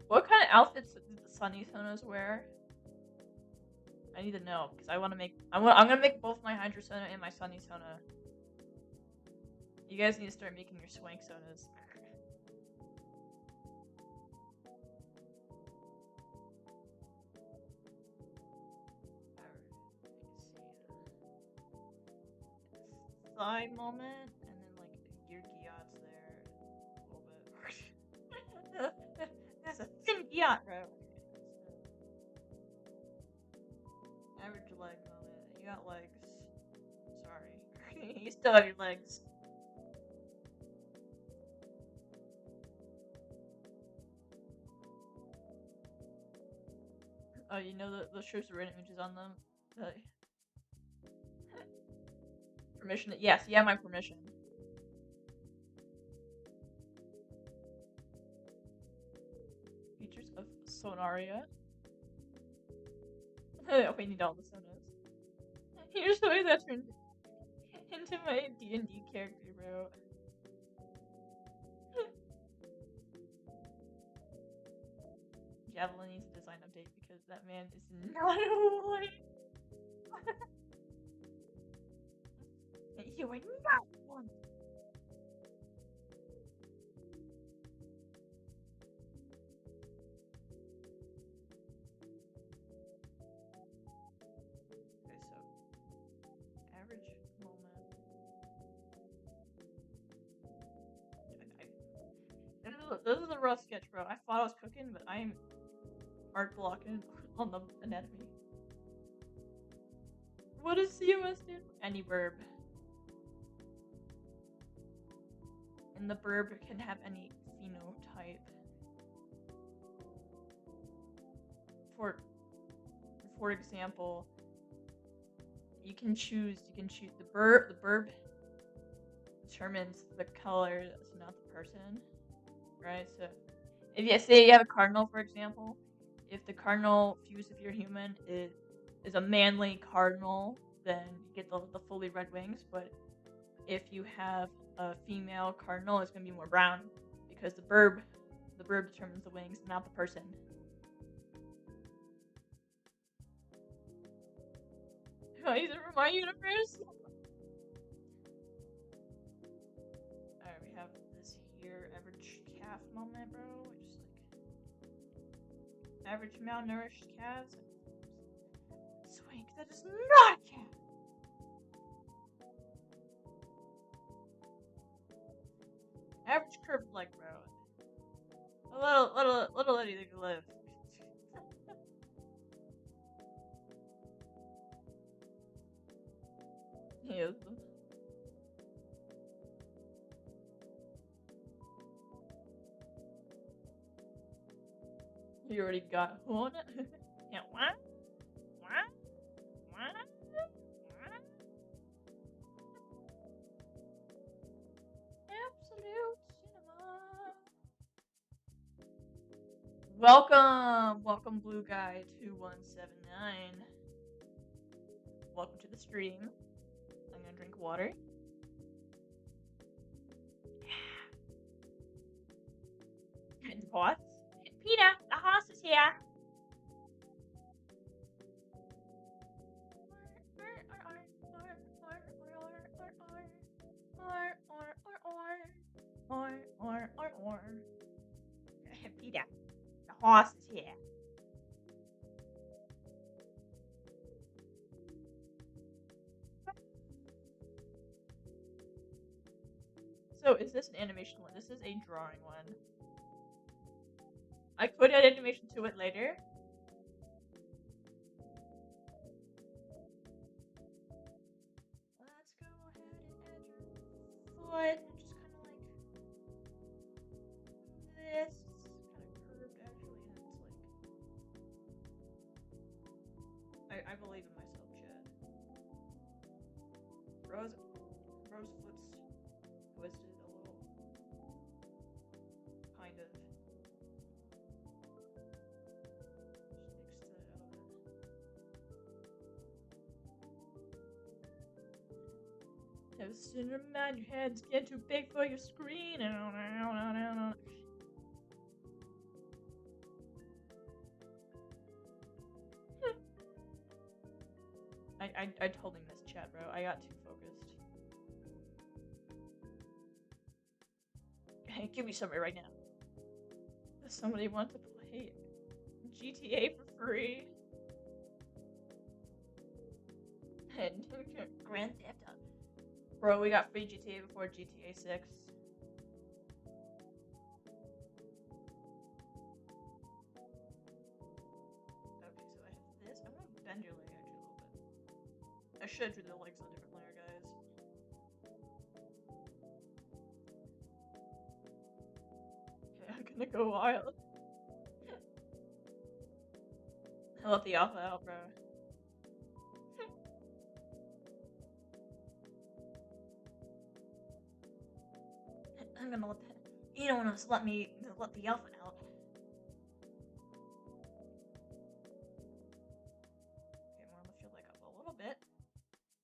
What kind of outfits did the Sunny Sonas wear? I need to know, because I want to make. I'm gonna make both my Hydro Sona and my Sunny Sona. You guys need to start making your Swank Sonas. Side moment, and then like your Gyat's there a little bit. That's a thin Gyat, bro. Average leg moment. You got legs. Sorry. You still have your legs. Oh, you know the shirts are written images on them? Permission? Yes, you have my permission. Features of Sonaria. We need all the Sonas. Here's the way that turned into my D&D character, bro. Javelin needs a design update because that man is not white. You are not one. Okay, so average moment. This is a rough sketch, bro. I thought I was cooking, but I'm art blocking on the anatomy. What does COS do? Any verb. And the verb can have any phenotype. For example, you can choose the verb determines the color, so not the person. Right? So if you say you have a cardinal, for example, if the cardinal fused with your human is a manly cardinal, then you get the fully red wings. But if you have a female cardinal, it's gonna be more brown because the verb determines the wings, not the person. He's in my universe. Alright, we have this here average calf moment, bro. Just like average malnourished calves. Swank, that is not a calf. Average curved leg, bro. A little lady they can live. Yes. You already got one. Yeah, what? Absolute cinema. Welcome, Blue Guy 2179. Welcome to the stream. I'm gonna drink water. And what? Peter, the horse is here. or Peter, the horse is here. So is this an animation one? This is a drawing one. I could add animation to it later. Let's go ahead and add your foot. Just kind of like this. It's kind of curved actually, and it's like I believe in myself, Chad. Rose foot's twisted a little, kind of. Have a cinema, your head's getting too big for your screen. I totally missed chat, bro. I got too focused. Hey, give me somebody right now. Does somebody want to play GTA for free? Grand Theft Auto. Bro, we got free GTA before GTA 6. Okay, so I have this. I'm gonna bend your leg actually a little bit. I should do the legs on a different layer, guys. Okay, I'm gonna go wild. I let the alpha out, bro. I'm gonna let that. You don't want to let the alpha out. Okay, I'm gonna lift your leg up a little bit.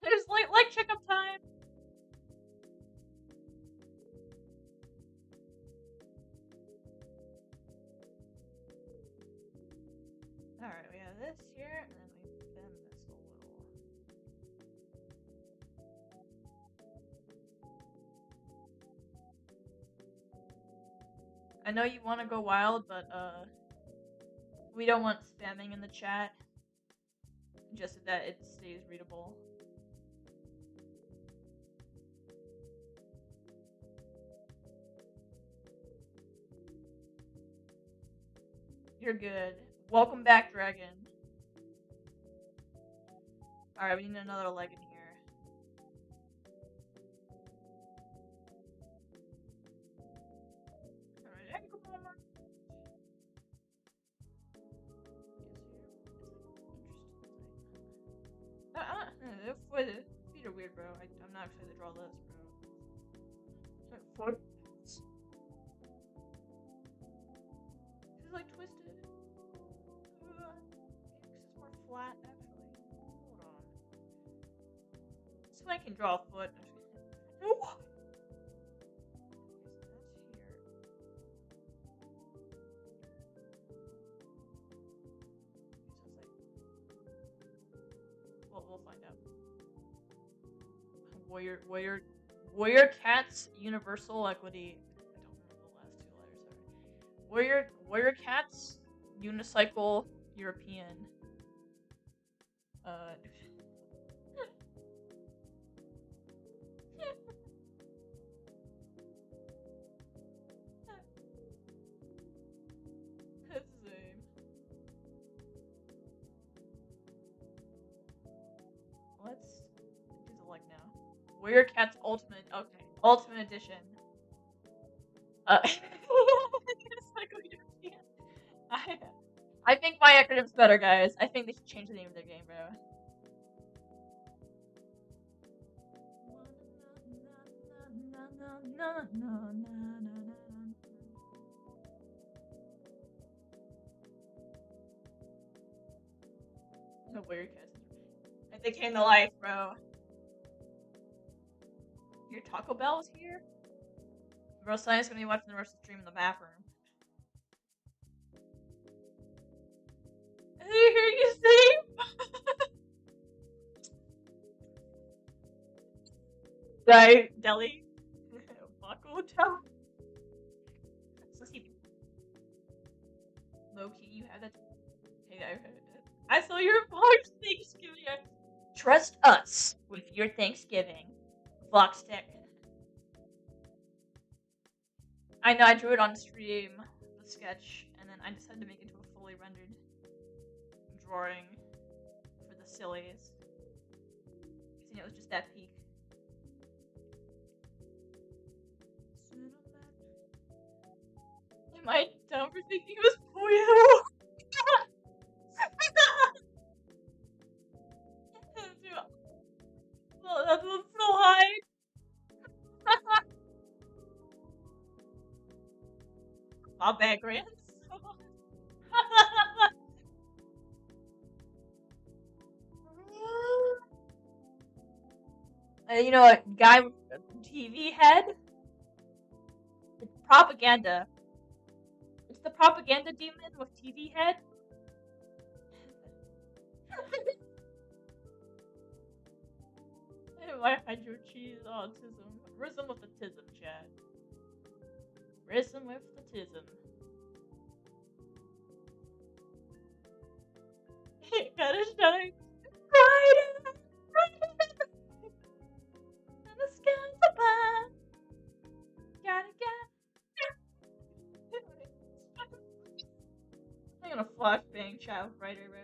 There's leg checkup time. All right, we have this here, and then we bend this a little. I know you want to go wild, but we don't want spamming in the chat. Just so that it stays readable. You're good. Welcome back, Dragon. Alright, we need another leg in here. Alright, come on. Feet are weird, bro. I'm not excited to draw this, bro. Foot. This is like twisted. It's more flat, actually. Hold on. So I can draw a foot. What? We'll find out. Warrior Cats Universal Equity. I don't remember the last two letters. Sorry. Warrior Cats Unicycle European. Let's do the like now. Warrior Cats Ultimate. Okay, Ultimate Edition. I think my acronym's better, guys. I think they should change the name of their game, bro. No Warrior Cats. They came to life, bro. Your Taco Bell's here? Bro, Science gonna be watching the rest of the stream in the bathroom. I hear you say. Deli. Buckle down. Low-key, you have that. Hey, I saw your Fox Thanksgiving. Trust us with your Thanksgiving. Voxtech. I know I drew it on stream, the sketch, and then I decided to make it into a fully rendered drawing for the sillies. You know, it was just that peak. Am I dumb for thinking it was Puyo? Well, that was so high. My bad, Grants. You know, a guy with a TV head? It's propaganda. It's the propaganda demon with TV head. Why hydro cheese autism? Risen with the tism, chat. Risen with the tism. Gotta shine brighter, brighter. And the sky's above. Gotta get. I'm gonna flashbang child writer, bro.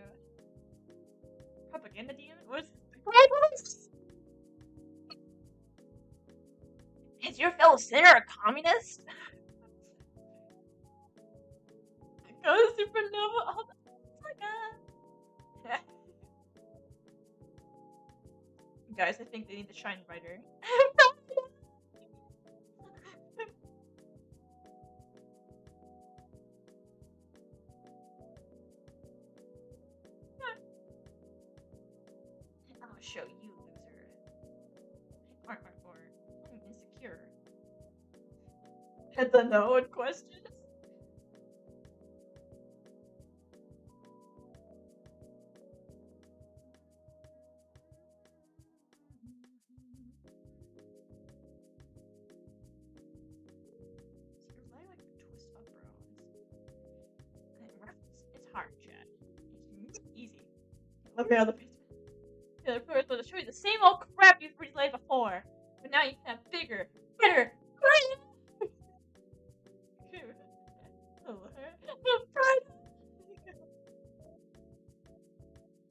Propaganda demon? What's this? Is your fellow sinner a communist? Go to supernova all the Guys, I think they need to shine brighter. I'll show you, loser. I'm insecure. Had the no questions. It's hard, chat. It's easy. Let me out of the basement. The first one to show you the same old crap you've replayed before, but now you can have bigger, better,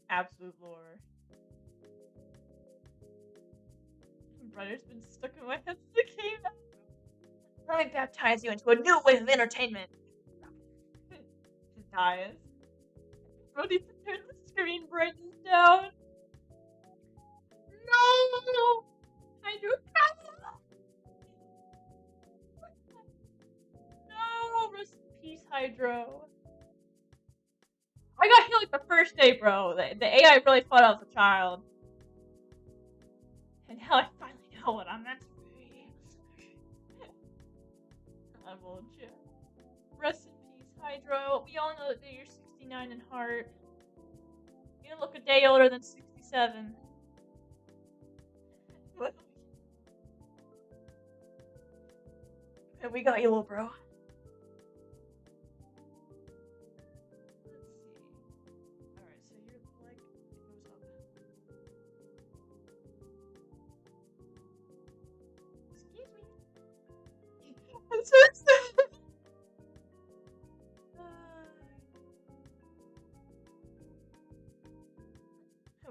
absolute lore. Brother's been stuck in my head since it came out. Let me baptize you into a new wave of entertainment. Just dies. Bro needs to turn the screen brightness down. No! Hydro. No! Rest in peace, Hydro. I got hit like the first day, bro. The AI really thought I was a child. And now I finally know what I'm meant to be. I won't you. Rest in peace, Hydro. We all know that you're 69 in heart. You look a day older than 67. What? And we got you, little bro.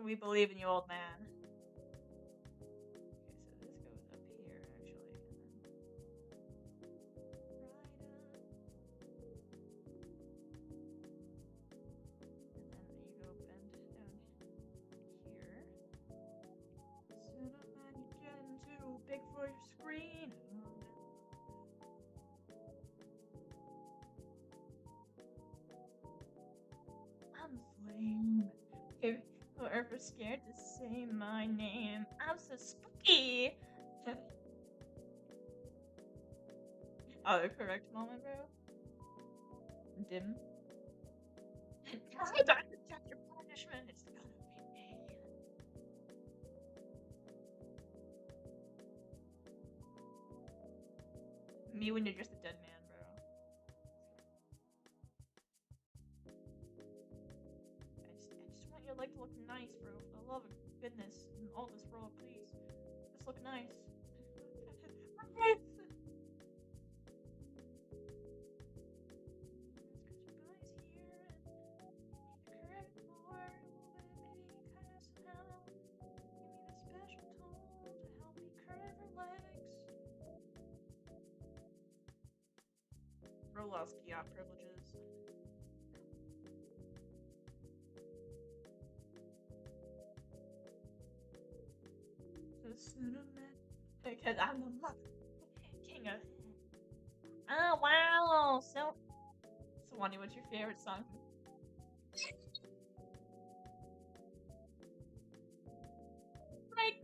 We believe in you, old man. Okay, so this goes up here, actually. And then you go bend down here. Soon up, man, you're getting too big for your screen. I'm flame. Okay. Or ever scared to say my name. I'm so spooky. Oh, the correct moment, bro. Dim. Your punishment. It's gonna be me. Me when you're just a dead man, bro. your leg to look nice, bro. For the love of goodness in all this world, please. Just look nice. Right. Lost yacht privileges. Because I'm the king of. Oh wow! So, Wani, what's your favorite song? Like.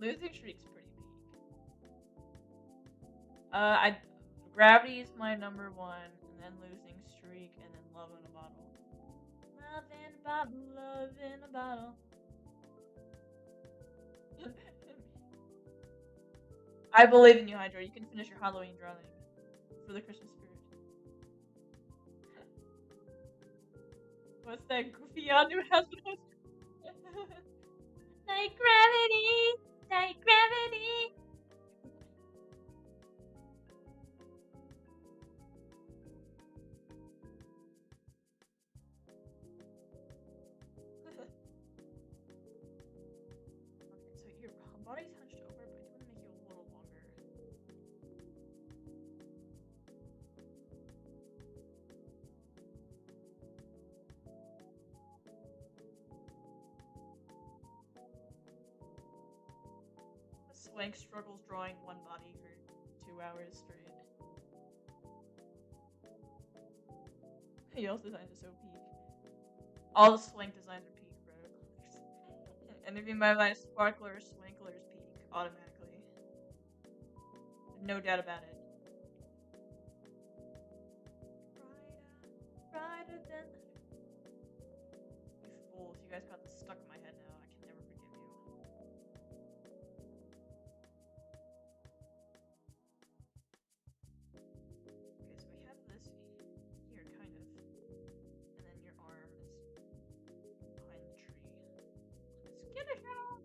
Losing Streak's pretty peak. Gravity is my number one, and then Losing Streak, and then Love in a Bottle. Love in a bottle, love in a bottle. I believe in you, Hydra. You can finish your Halloween drawing for the Christmas spirit. What's that goofy new husband? Night gravity, night gravity. Okay, so your body's hunched over, but I do want to make you a little longer. Swank struggles drawing one body for 2 hours straight. Y'all's designs are so peak. All the Swank designs are peak, bro. Anything by my Sparkler, Swankler's peak automatically. No doubt about it. Brighter than. You fools! You guys got this stuck in my head now. I can never forgive you. Okay, so we have this here, kind of, and then your arm is behind the tree. Let's get it out.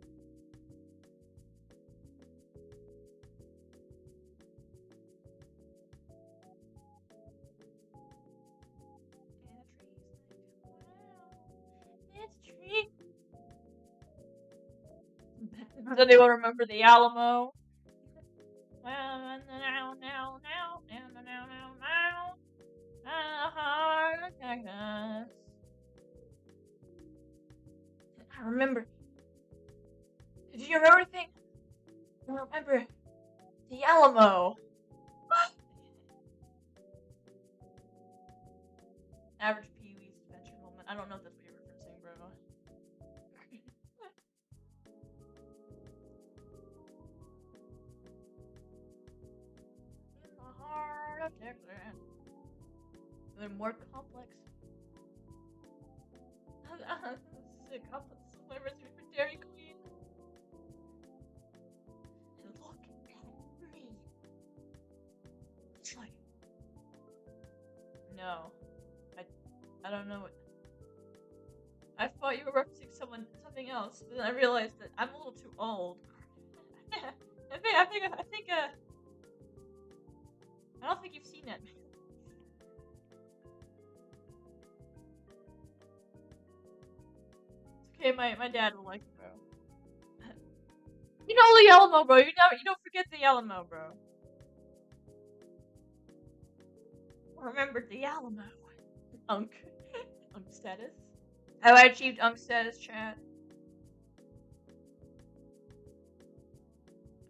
Tree. Does anyone remember the Alamo? Well, now. I remember. Do you remember anything? I remember the Alamo. Average Pee-wee's adventure moment. I don't know if that's what you're referencing, bro. In the heart of Texas. They're more complex. Sick complex flavors for Dairy Queen. And look at me. It's like. No. I don't know what. I thought you were referencing something else, but then I realized that I'm a little too old. I don't think you've seen it. It's okay, my dad will like it, bro. You know the Alamo, bro. You don't forget the Alamo, bro. Remember the Alamo. Unk status. Have I achieved Unk status, chat?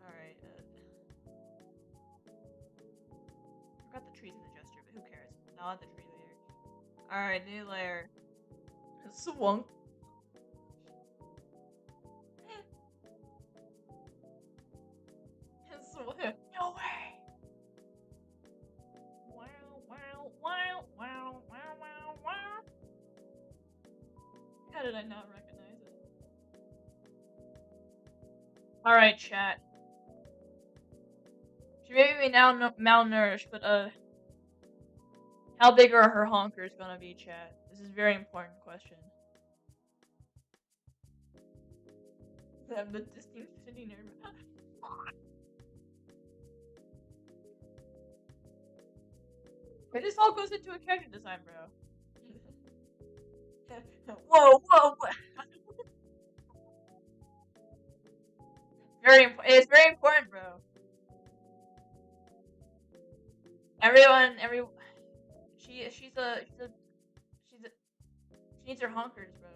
Alright, forgot the trees in the gesture, but who cares? I'll add the tree later. Alright, new layer. Swunk. No way! Wow. How did I not recognize it? Alright, chat. She may be now malnourished, but how big are her honkers gonna be, chat? This is a very important question. The distinct city nerve. This all goes into a character design, bro. Whoa, whoa, whoa. It's very important, bro. She needs her honkers, bro.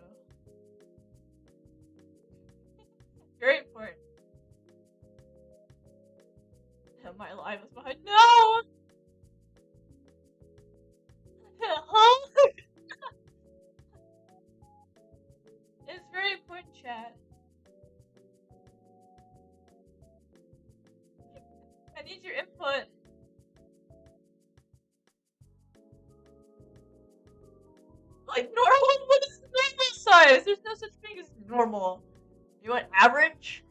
Very important. My life is behind. No! Huh? It's very important, chat. I need your input. Like normal? What is normal size? There's no such thing as normal. You want average?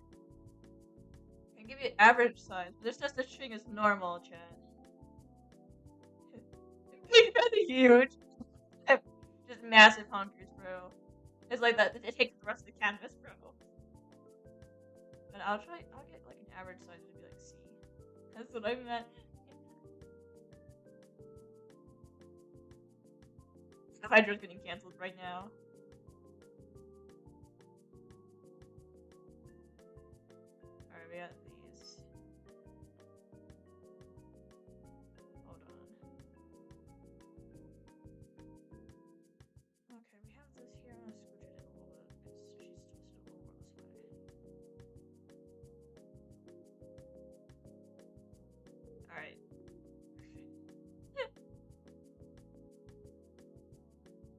I can give you average size, but there's no such thing as normal, chat. Big and huge. Just massive honkers, bro. It's like that. It takes the rest of the canvas, bro. But I'll get like an average size to be like C. That's what I meant. The Hydra's getting cancelled right now. Alright, we got these. Hold on. Okay, we have this here. I'm gonna switch it in a little bit because she's twisted a little more this way. Alright.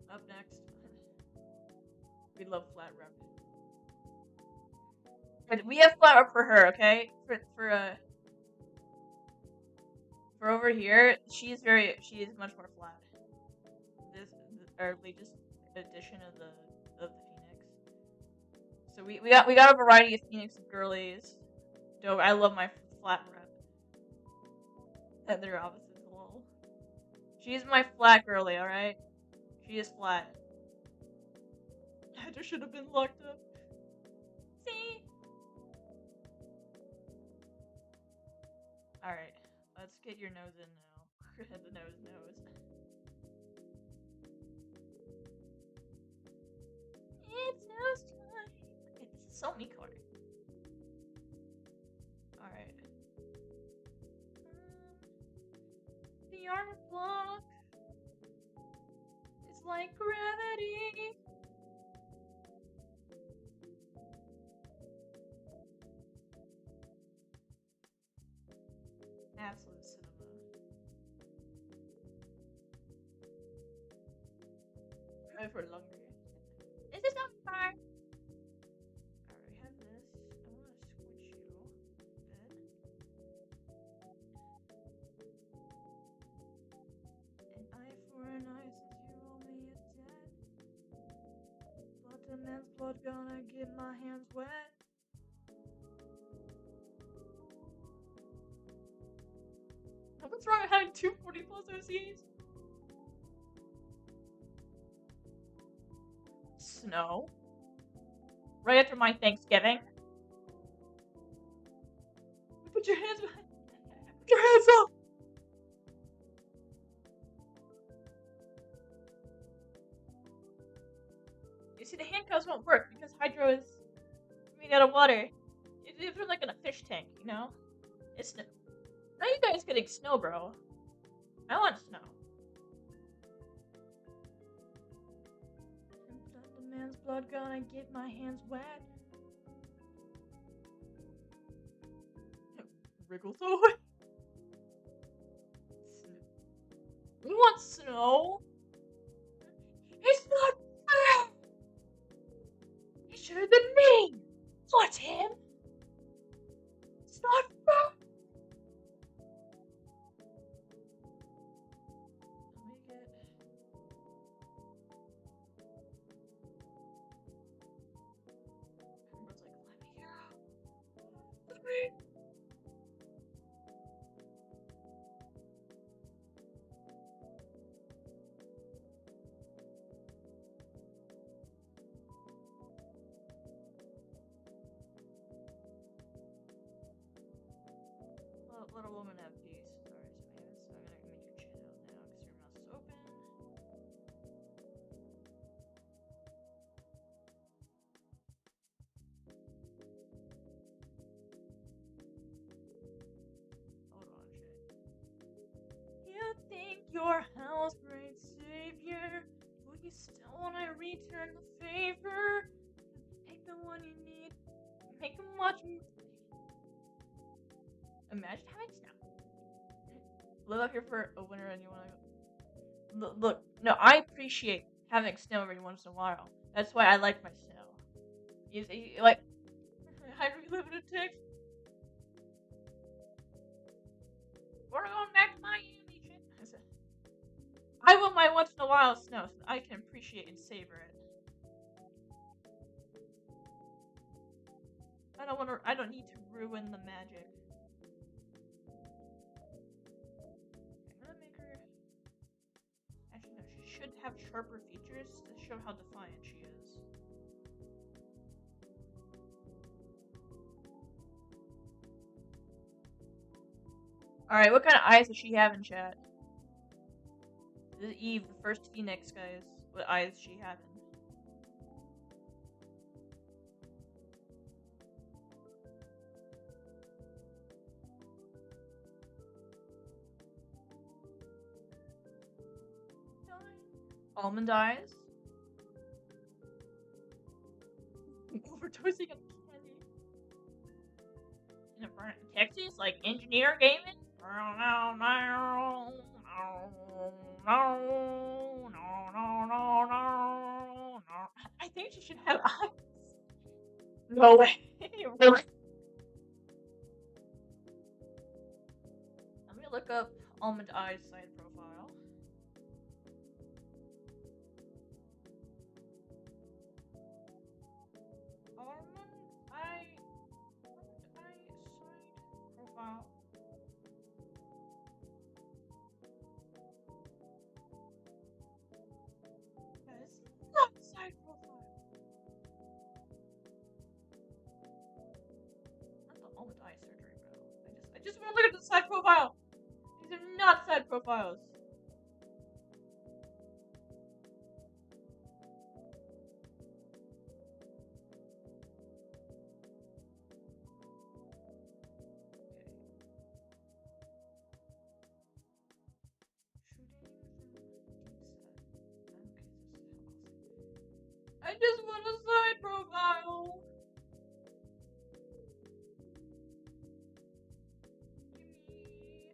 Up next. We love flat wrap. But we have flat wrap for her, okay? For over here, she is much more flat. This our latest edition of the Phoenix. So we got a variety of Phoenix girlies. Dope. I love my flat wrap. And they're opposites, lol. She's my flat girly, alright? She is flat. I just should have been locked up. See? Alright. Let's get your nose in now. The nose. It's nose time. Okay, this is so me card. Alright. The art block is like gravity. Absolute cinema. Pray for longer. This is not far. Alright, we have this. I want to switch you a bit. An eye for an eye since you owe me a debt. But the man's blood gonna get my hands wet. What's wrong with having 240 plus OCs? Snow. Right after my Thanksgiving. Put your hands up. Put your hands up. You see, the handcuffs won't work because Hydro is made out of water. It's like in a fish tank, you know? It's snow. Now you guys getting snow, bro. I want snow. The man's blood gonna get my hands wet. Wriggle toy. We want snow. It's not fair. It should have been me, not him. It's not fair. let a woman have peace. Alright, so I'm gonna make your chin out now because your mouth is open. Hold on, shit. You think you're hell's great savior? Will you still wanna return the favor? Take the one you need, make him watch me. Imagine having snow. Live up here for a winter and you wanna go. Look, no, I appreciate having snow every once in a while. That's why I like my snow. You like, I live in a Texas. We're going back to Miami. I want my once in a while snow so I can appreciate and savor it. I don't need to ruin the magic. I'm gonna make her. Actually, no, she should have sharper features to show how defiant she is. Alright, what kind of eyes does she have in chat? This is Eve, the first Phoenix, guys. What eyes does she have in? Almond eyes? Overdosing on candy. In a burnt Texas, like engineer gaming? I think she should have eyes. No way. Really? Let me look up almond eyes side profile. Almond eye side profile. That is not side profile. Not the almond eye surgery, bro. I just want to look at the side profile. These are not side profiles. I just want a side profile. Gimme.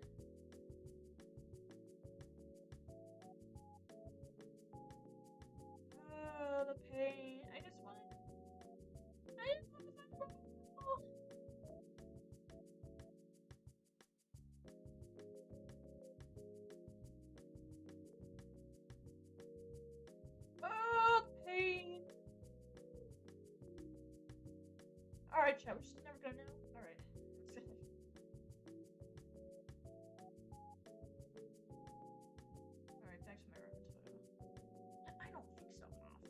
Oh, the pain. I just want a side profile. Oh, pain. Alright, chat, we're just never gonna know. Alright. Alright, back to my reference photo. I don't think so, off.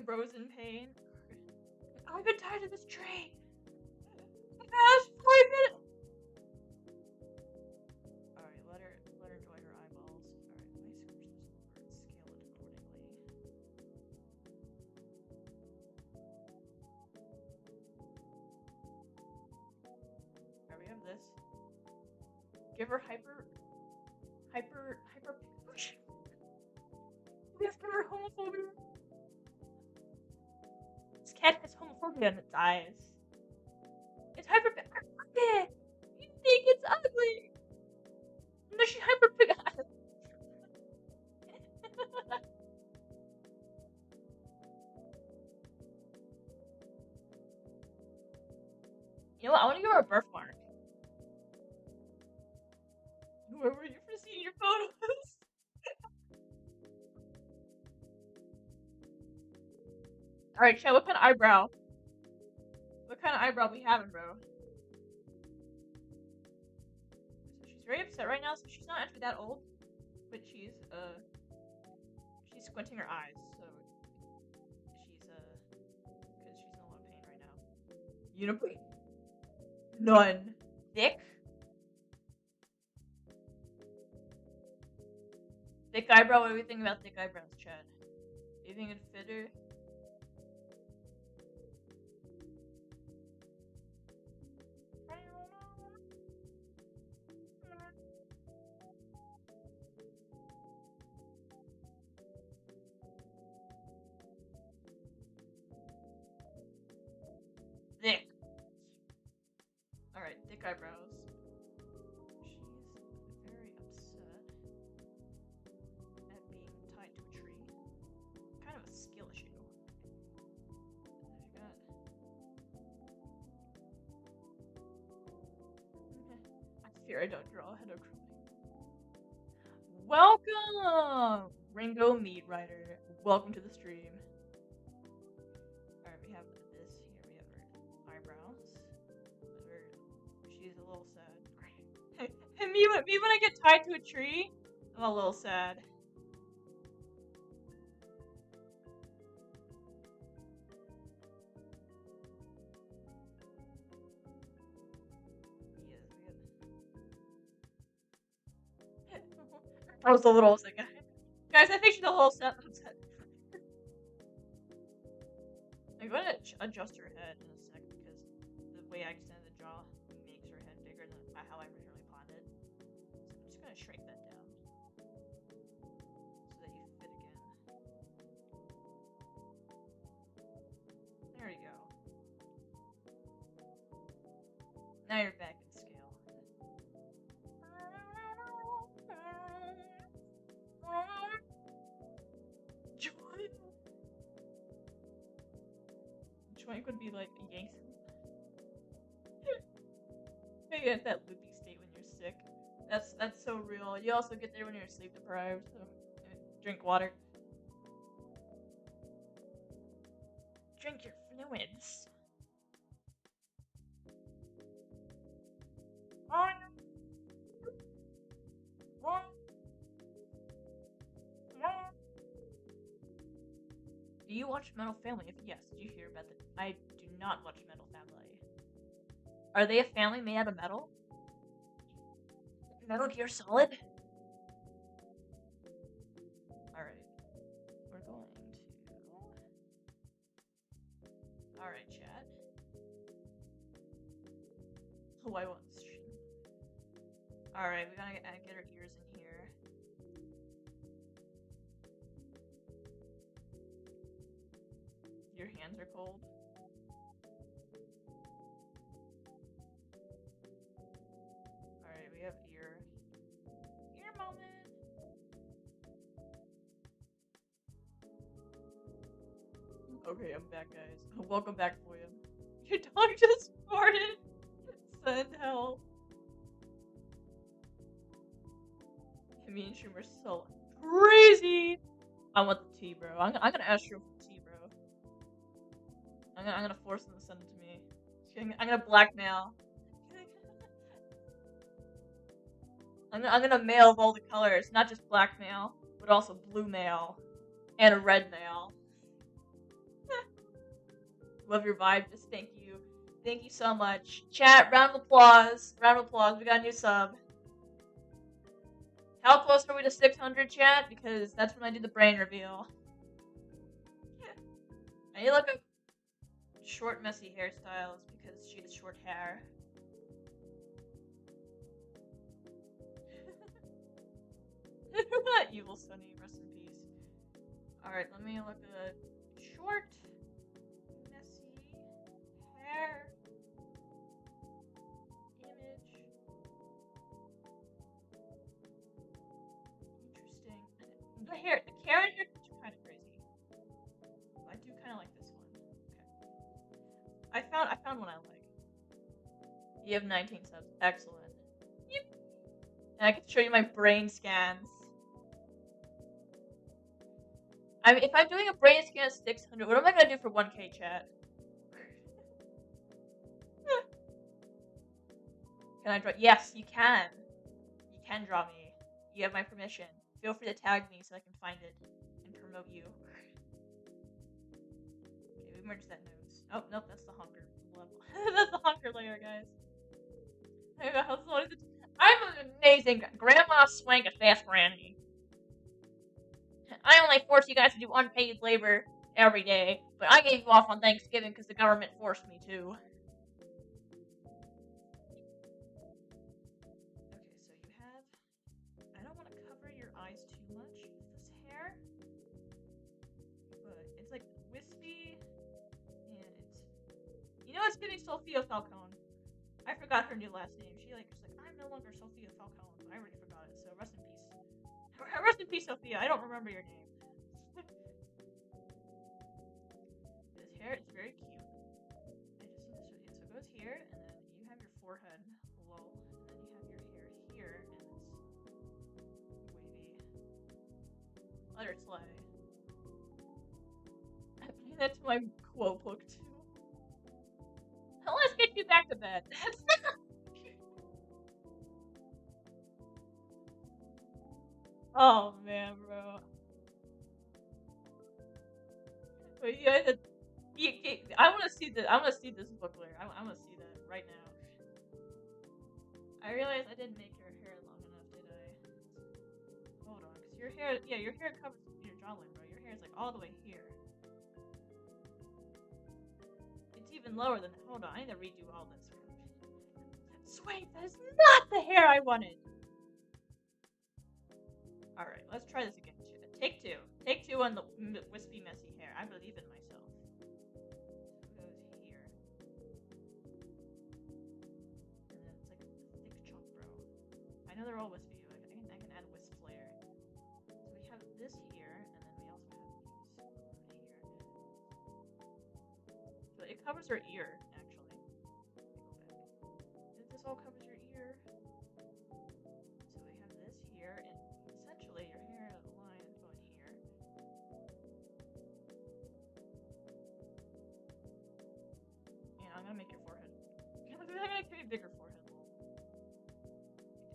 Bro's in pain. I've been tied to this tree. Past 5 minutes. Alright, let her enjoy her eyeballs. Alright, let me squish this over and scale it accordingly. Alright, we have this. Give her hyper push. Give her homophobia. cat has homophobia in its eyes. It's hyperpig. You think it's ugly? No, she hyperpig. You know what? I want to give her a birthmark. Where were you for seeing your photos? Alright, Chad, what kind of eyebrow? What kind of eyebrow we having, bro? So she's very upset right now, so she's not actually that old. But she's squinting her eyes, so she's, because she's in a lot of pain right now. Unique. None. Thick? Thick eyebrow? What do we think about thick eyebrows, Chad? Do you think it'd fit her? Thick. Alright, thick eyebrows. She's very upset at being tied to a tree. Kind of a skill issue. I fear I don't draw ahead of crying. Welcome! Ringo Meat Rider. Welcome to the stream. Alright, we have this here. We have her eyebrows. She's a little sad. And me when I get tied to a tree, I'm a little sad. I was a little sick. Guys, I think she's a little upset. I'm going to adjust her head in a sec because the way I extended the jaw makes her head bigger than how I originally planned it. So I'm just going to shrink that down so that you fit again. There you go. Now you're back in scale. Joink would be like yanks. You get that loopy state when you're sick. That's so real. You also get there when you're sleep deprived. So drink water. Drink your fluids. Do you watch Metal Family? If yes, did you hear about that? I do not watch Metal Family. Are they a family made out of metal? Metal Gear Solid? Alright. We're going to... Alright, chat. Oh, I want stream. Alright, we gotta get our ears in here. Your hands are cold. Alright, we have ear moment. Okay, I'm back, guys. Welcome back, William. Your dog just farted. Send help. Me and Schumer so crazy. I want the tea, bro. I'm gonna ask you for tea, bro. I'm gonna force them to send it to me. I'm gonna blackmail. I'm gonna mail of all the colors, not just black mail, but also blue mail and a red mail. Love your vibe. Just thank you. Thank you so much. Chat, round of applause. Round of applause. We got a new sub. How close are we to 600, chat? Because that's when I do the brain reveal. I need like a short, messy hairstyles because she has short hair. Evil Sunny, rest in peace. Alright, let me look at short, messy. the hair, the Karen haircuts are kind of crazy. I do kind of like this one. Okay. I found one I like. You have 19 subs. Excellent. Yep. And I can show you my brain scans. If I'm doing a brain scan of 600, what am I gonna do for 1K, chat? Can I draw? Yes, you can. You can draw me. You have my permission. Feel free to tag me so I can find it and promote you. Okay, we merged that nose. Oh, nope, that's the hunker level. That's the hunker layer, guys. I'm an amazing Grandma Swank a Fast Granny. I only force you guys to do unpaid labor every day, but I gave you off on Thanksgiving because the government forced me to. Okay, so you have... I don't want to cover your eyes too much with this hair, but it's like wispy, and it's... You know, it's giving Sophia Falcone. I forgot her new last name. She's like, I'm no longer Sophia Falcone. I already forgot it, so rest in peace. Rest in peace, Sophia. I don't remember your name. This hair is very cute. I just need to show you. So it goes here, and then you have your forehead low, and then you have your hair here, and it's wavy. Letter slay. I'm putting that to my quote book too. Let's get you back to bed. Oh man, bro. But yeah, I want to see the. I want to see this booklet. I want to see that right now. I realized I didn't make your hair long enough, did I? Hold on, cause your hair. Yeah, your hair covers your jawline, bro. Your hair is like all the way here. It's even lower than. Hold on, I need to redo all this. Sweet, that is not the hair I wanted. Alright, let's try this again. Take two. Take two on the wispy, messy hair. I believe in myself. So it goes here. And then it's like a thick chunk, bro. I know they're all wispy, but I can add wisp layer. So we have this here, and then we also have these here. So it covers her ear, actually. This all covers your ear. So we have this here, and essentially your hair line is going here. And I'm gonna make your forehead. I'm gonna give you a bigger forehead.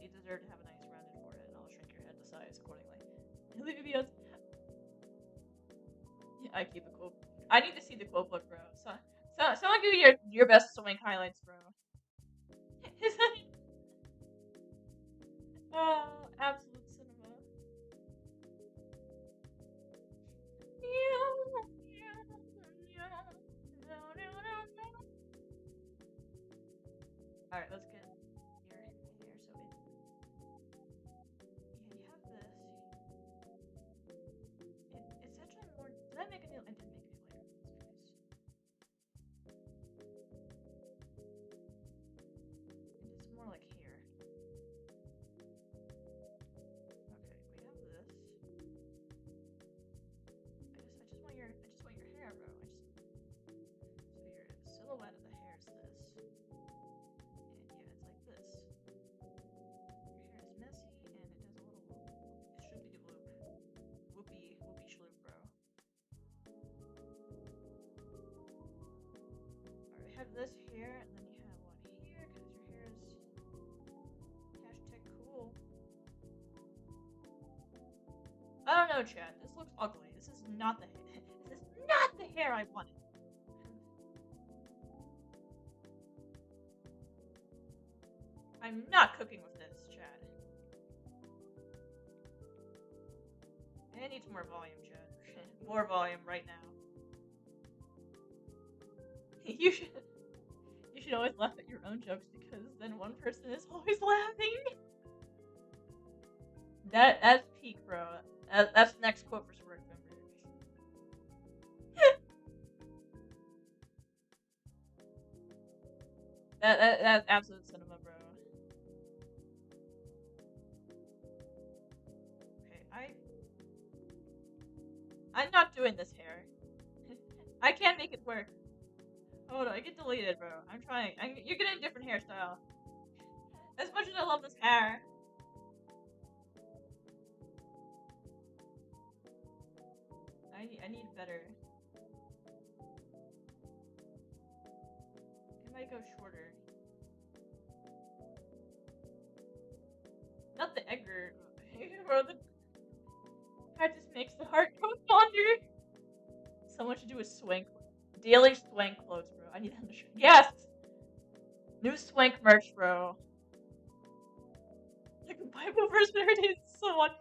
You deserve to have a nice rounded forehead, and I'll shrink your head to size accordingly. Leave videos. Yeah, I keep a quote. I need to see the quote book, bro. So someone give me your best sewing highlights, bro. Oh, absolute cinema. Alright, let's get your hair so it... Yeah, you have this. It's actually more... Did I make a new... I did make a new layer. It's more like here. Okay, we have this. I just want your hair, bro. So your silhouette of the hair is this. And yeah, it's like this. Your hair is messy and it does a little shoopy-de-bloop. Whoopie shloop, bro. Alright, we have this here, and then you have one here, because your hair is hashtag cool. I don't know, Chad. This looks ugly. This is not the hair. This is not the hair I wanted. I'm not cooking with this, Chad. It needs more volume, Chad. More volume right now. You should always laugh at your own jokes because then one person is always laughing. That's peak, bro. That's the next quote for Sparkvember. That's absolute cinema, bro. Okay, I'm not doing this hair. I can't make it work. Hold on, I get deleted, bro. I'm trying. You're getting a different hairstyle. As much as I love this hair. I need better. It might go shorter. Not the Edgar. Bro, that just makes the heart go fonder. So much to do with swank. Daily swank clothes, bro. I need them to show. Yes! New swank merch, bro. Like a Bible verse parodies someone.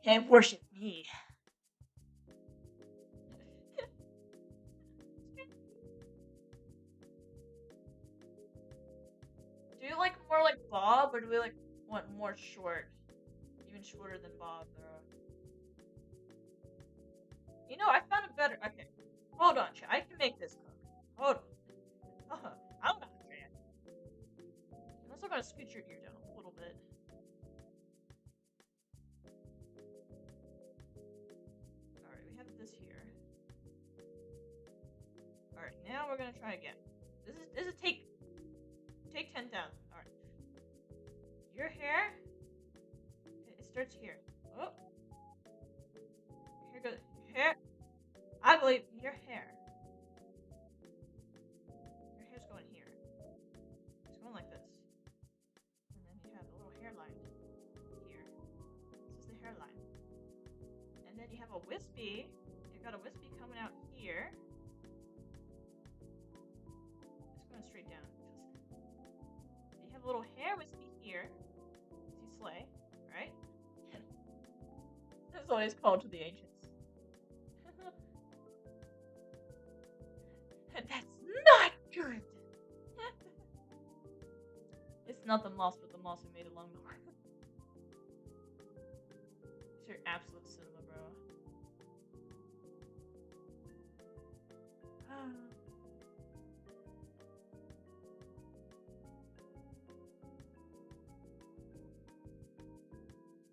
Can't worship me. Do you like more like Bob, or do we like want more short? Even shorter than Bob, bro. You know, I found a better. Okay, hold on, chat. I can make this cook. Hold on. I'm not fan. I'm also gonna scoot your ear down a little bit. Alright, we have this here. Alright, now we're gonna try again. This is take 10,000. Alright. Your hair, it starts here. Oh. Here goes your hair. I believe your hair. Your hair's going here. It's going like this. And then you have a little hairline here. This is the hairline. And then you have a wispy. You've got a wispy coming out here. It's going straight down. You have a little hair wispy here. See Slay, right? That's what it's called to the ancients. That's not good! It's not the moss, but the moss who made it long more. It's your absolute cinema, bro.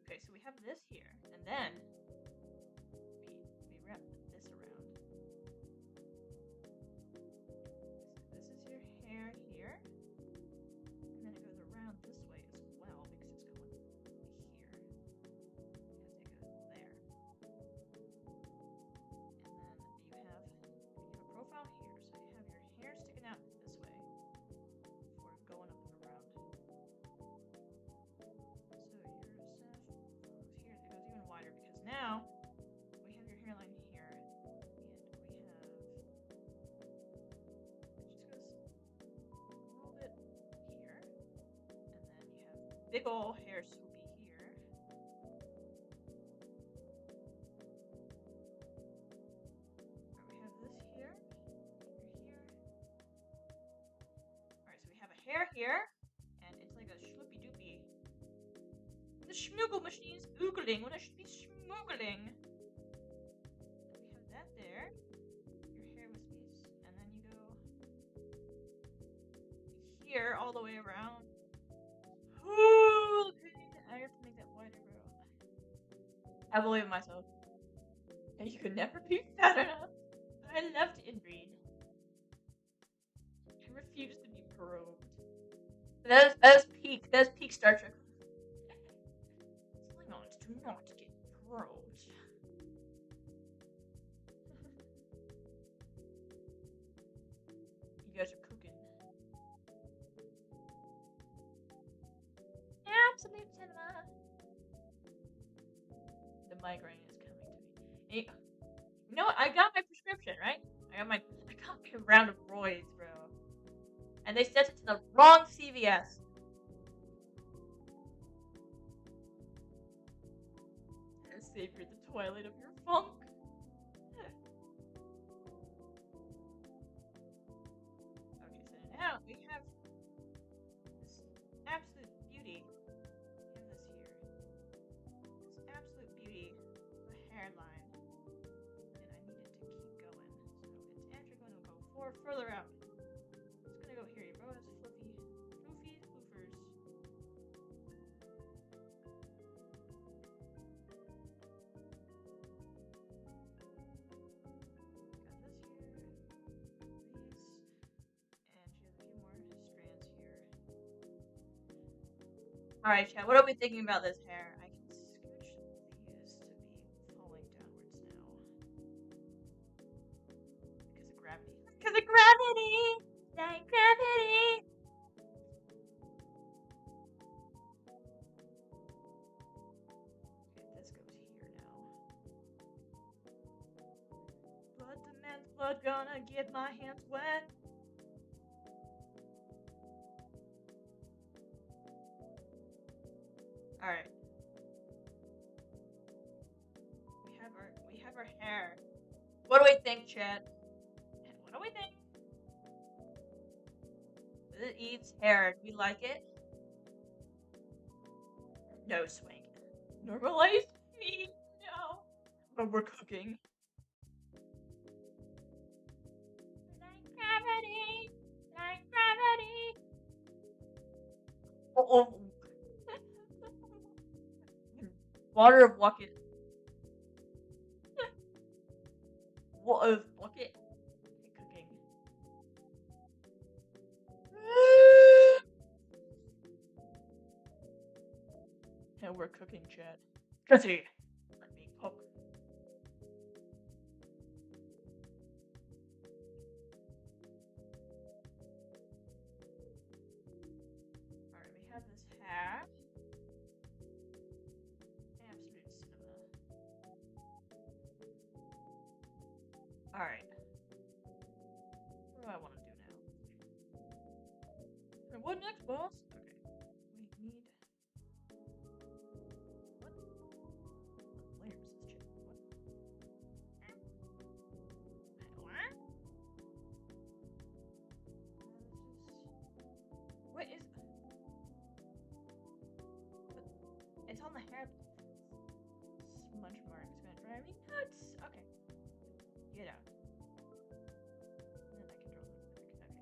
Okay, so we have this here, and then we wrap this around. This is your hair here, and then it goes around this way as well because it's going here. Because it goes there, and then you have a profile here, so you have your hair sticking out this way before going up and around. So your sash goes here. It goes even wider because now we have your hairline here, and we have it just goes a little bit here, and then you have big ol' hair swoopy here. We have this here, here. Alright, so we have a hair here, and it's like a shloopy doopy. The schmoogle machine is oogling when I should be schmoogling. We have that there. Your hair wispies, and then you go here all the way around. Ooh, I have to make that wider, bro. I believe in myself. And you could never be fat enough. I love to inbreed. I refuse to be probed. That's peak Star Trek. Klingons do not get probed. You guys are cooking. Absolute cinema. The migraine is coming to me. You know what? I got my prescription, right? I got my round of roids, bro. And they sent it to the wrong CVS. Savior, the twilight of your funk. Okay, so now we have this absolute beauty. We have this here. This absolute beauty of a hairline. And I need it to keep going. So it's actually going to go further out. It's going to go here. Your bro has floofy floofers. Alright, chat, what are we thinking about this hair? I can scooch these to be falling downwards now. Because of gravity. Because of gravity! Like gravity! Okay, this goes here now. Blood demands blood, gonna get my hands wet. Alright. We have our hair. What do we think, chat? What do we think? This is Eve's hair. Do we like it? No, Swank. Normalized feet? No. But we're cooking. Like gravity. Like gravity. Oh. Water of bucket. What of bucket? Cooking. And we're cooking, chat. Cookie. Let me cook. Alright, we have this hair. Absolute cinema. Alright. What do I want to do now? And what next, boss? Okay. We need... What? What layers is this shit? What? What is... It's on the hair. Smudge mark is gonna drive me nuts. Okay. Get out. And then I can draw them back. Okay.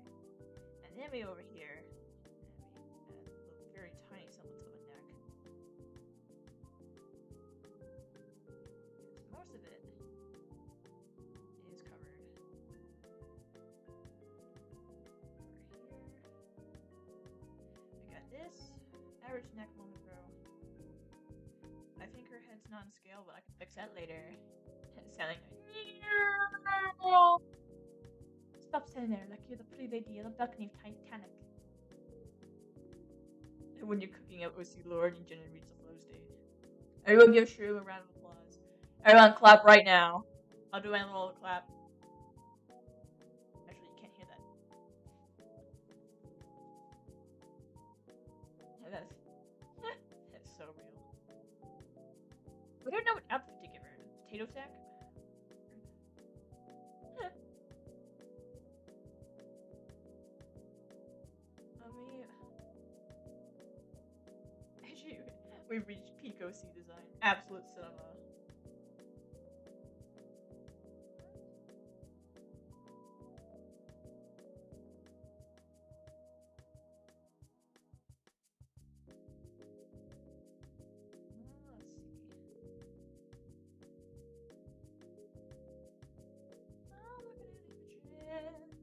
And then we over here. And we add a very tiny semblance of a neck. Most of it is covered. Over here. We got this. Average neck moment row. I think her head's not on scale, but I can fix that later. Sounding like... Stop sitting there like you're the pretty lady of the balcony of Titanic. And when you're cooking at OC Lord and Jenna reads the flow stage. Everyone give Shrew a round of applause. Everyone clap right now. I'll do my little clap. Actually, you can't hear that. That's so real. We don't know what outfit to give her. Potato sack? We reached peak OC design. Absolute cinema. Let's see. Oh, look at images.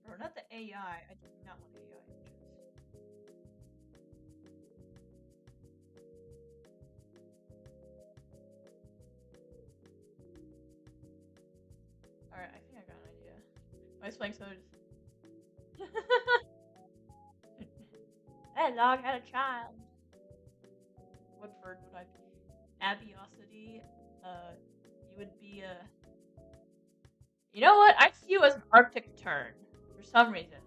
Or not the AI. I do not want AI images. Alright, I think I got an idea. Why is playing so That dog had a child. What bird would I be? Abiosity. You would be a... You know what? I see you as an Arctic tern. For some reason.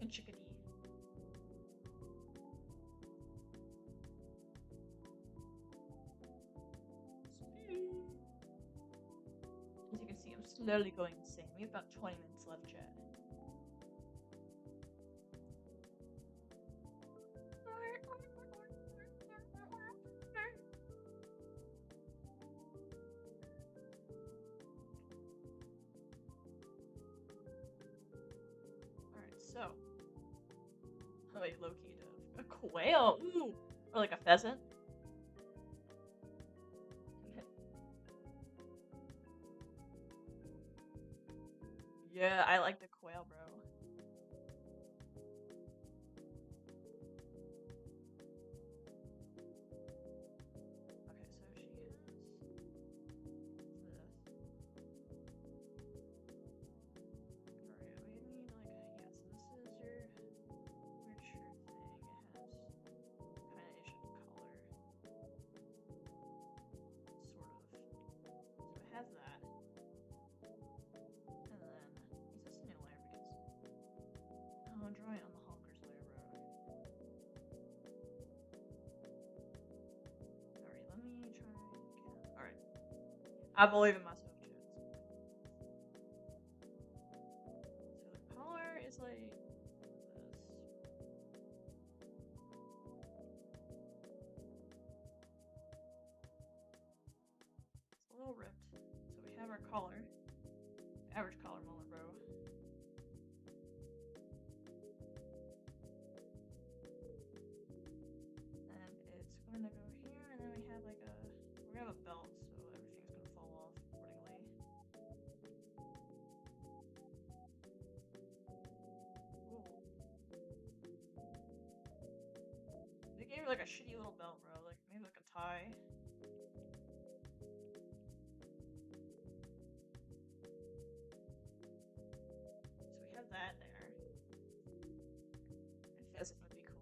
And chickadee. As you can see, I'm slowly going insane. We have about 20 minutes left, chat. Alright, so. Wait, low-key dove. A quail? Ooh. Or like a pheasant? Yeah, I like the quail, bro. Okay, so she has this. Alright, we need like yeah, so this is your weird shirt thing. It has kind of ish of color. Sort of. So it has that. And then is this a new layer because I'm drawing on the honkers layer, bro. Alright, let me try again. Alright. I believe in myself, chat. So the color is like this. It's a little ripped. So we have our color. Average color moment, bro. And it's going to go here, and then we have like we have a belt, so everything's going to fall off accordingly. Ooh. They gave her like a shitty little belt, bro. Like maybe like a tie. So we have that there. A pheasant would be cool.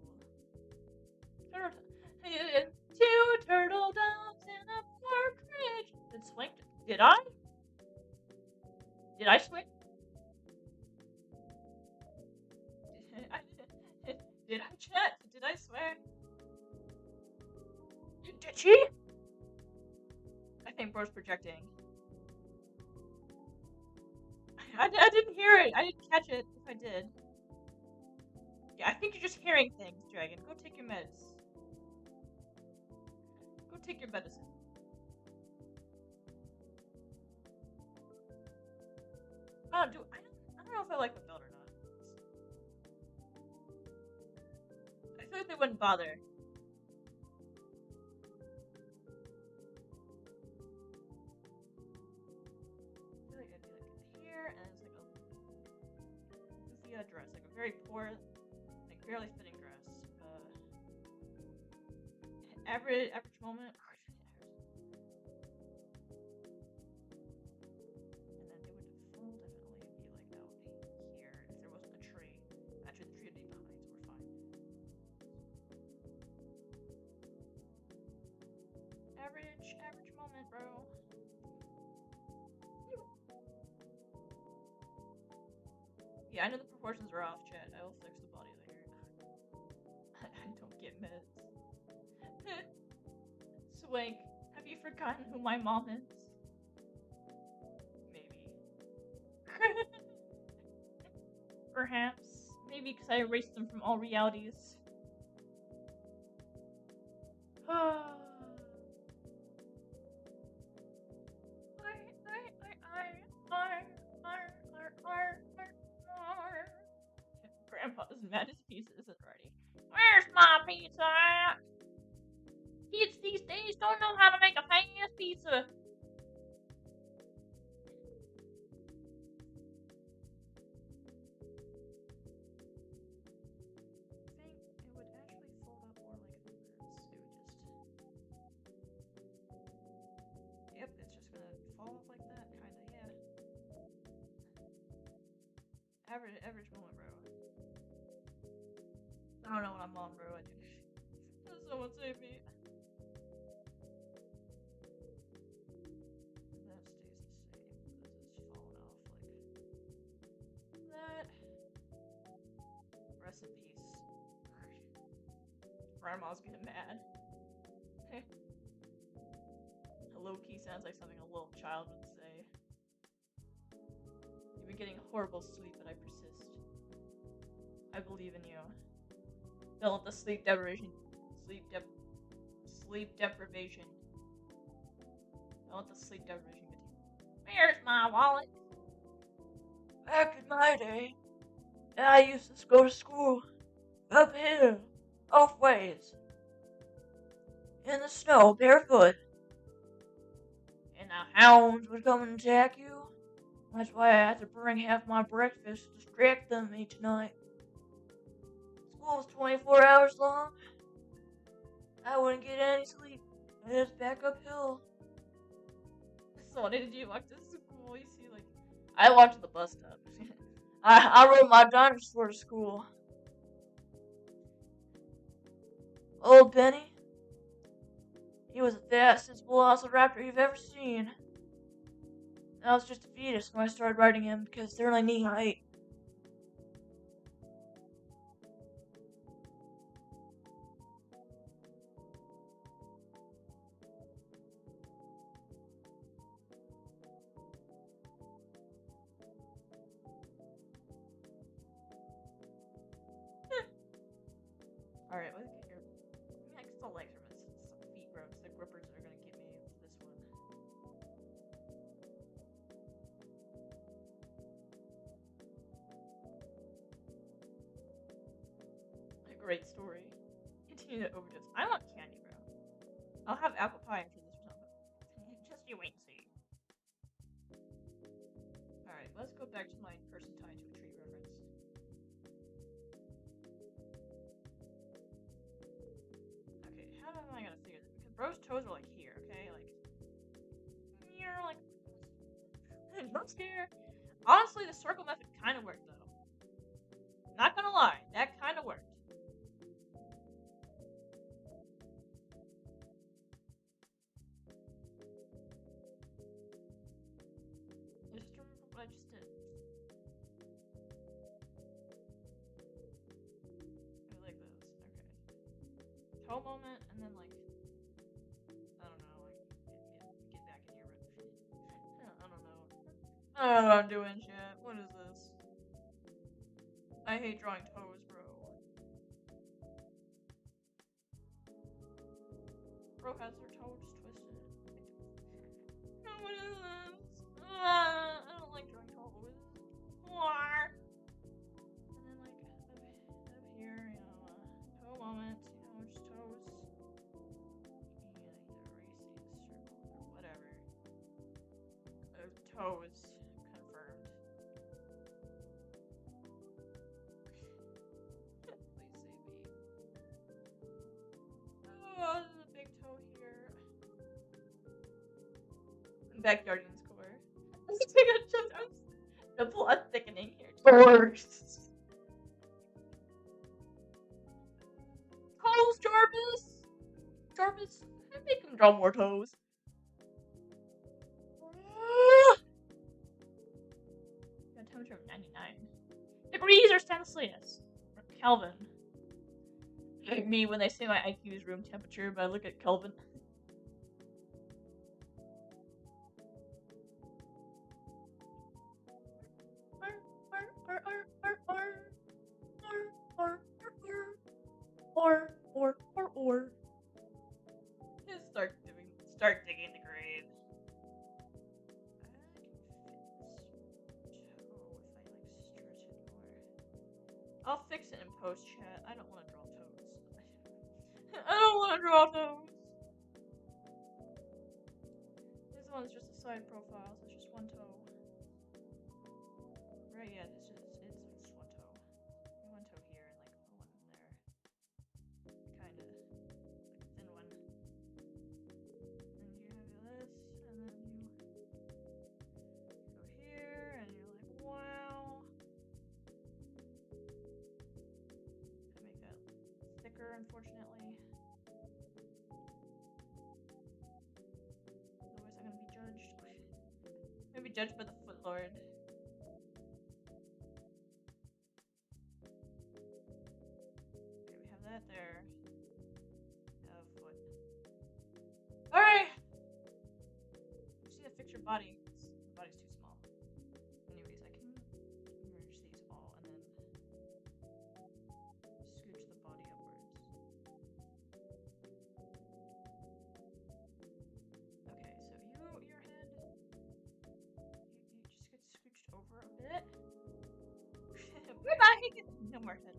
Two turtle doves and a partridge. Did Swank? Did I? Did I Swank? Did I chat? Did I swear? Did she? I think bro's projecting. I didn't hear it. I didn't catch it if I did. Yeah, I think you're just hearing things, Dragon. Go take your meds. Go take your medicine. I don't know if I like the belt or not. I feel like they wouldn't bother. I feel like I'd be like here, and it's like a goofy dress, like a very poor, like barely fitting dress. Average moment. And then it would full definitely be like out here if there wasn't a tree. Actually, the tree would be behind, so we're fine. Average moment, bro. Yeah, I know the proportions are off, chat. I will fix the body later. I don't get meds. Swank, have you forgotten who my mom is? Maybe. Perhaps. Maybe because I erased them from all realities. Grandpa's mad his pizza isn't ready. Where's my pizza at? Kids these days don't know how to make a fast pizza. I think it would actually fold up more like this. It would just... Yep, it's just gonna fall off like that, kinda, yeah. Average moment, bro. I don't know what I'm on, bro. I do. Someone save me. That stays the same. This is falling off like that. Rest in peace. Grandma's getting mad. Low key sounds like something a little child would say. You've been getting horrible sleep, but I persist. I believe in you. Don't let the sleep deprivation. Don't let the sleep deprivation get to you. Where's my wallet? Back in my day, I used to go to school Up here, off ways, in the snow, barefoot. And the hounds would come and attack you. That's why I had to bring half my breakfast to distract them each night. School was 24 hours long. I wouldn't get any sleep. I just back uphill. So did you walk to school? You see, like, I walked to the bus stop. I rode my dinosaur to school. Old Benny, he was the fastest velociraptor you've ever seen. I was just a fetus when I started riding him because they're only knee height. Alright, let's get your... I can still like from some feet rubs. The grippers are gonna get me with this one. A great story. Continue to overdose. I want candy, bro. I'll have apple pie after this or something. Just you wait and see. Alright, let's go back to my person tied to a tree reference. Okay, how am I gonna figure this? Because bro's toes are like here, okay? Like, you're like, jump scare. Honestly, the circle method kind of worked though. Not gonna lie, that kind of worked. I just remember what I just did. I like this. Okay. Toe moment, and then like, I don't know, like get back in your I don't know. I don't know what I'm doing, chat. What is this? I hate drawing toes, bro. Bro has her toe just twisted. What is this? I don't like drawing toes. And then like up here, you know, toe moment, you know, just toes. Yeah, either erasing circle or whatever. Toes confirmed. Please save me. Oh, there's a big toe here. Backyardians core. The blood thickening here. Toes, Jarvis! Jarvis, make him draw more toes. Got temperature of 99. Degrees or Celsius? Or Kelvin? Like me when they say my IQ is room temperature, but I look at Kelvin. Or. Just start digging the grave. I'll fix it in post chat. I don't want to draw toes. I don't want to draw toes. This one's just a side profile, so it's just one toe. Right, yeah, it's just one toe. One toe here and like one there. Kinda. Like a thin one. And you have this, and then you go here, and you're like, wow. Gotta make that thicker, unfortunately. Otherwise I'm gonna be judged. I'm gonna be judged by the Foot Lord. Okay, we have that there. Foot. Alright! I just need to fix your body. Your body's too small. Anyways, I can merge these all and then scooch the body upwards. Okay, so your head, you just get scooched over a bit. Bye-bye! No more head.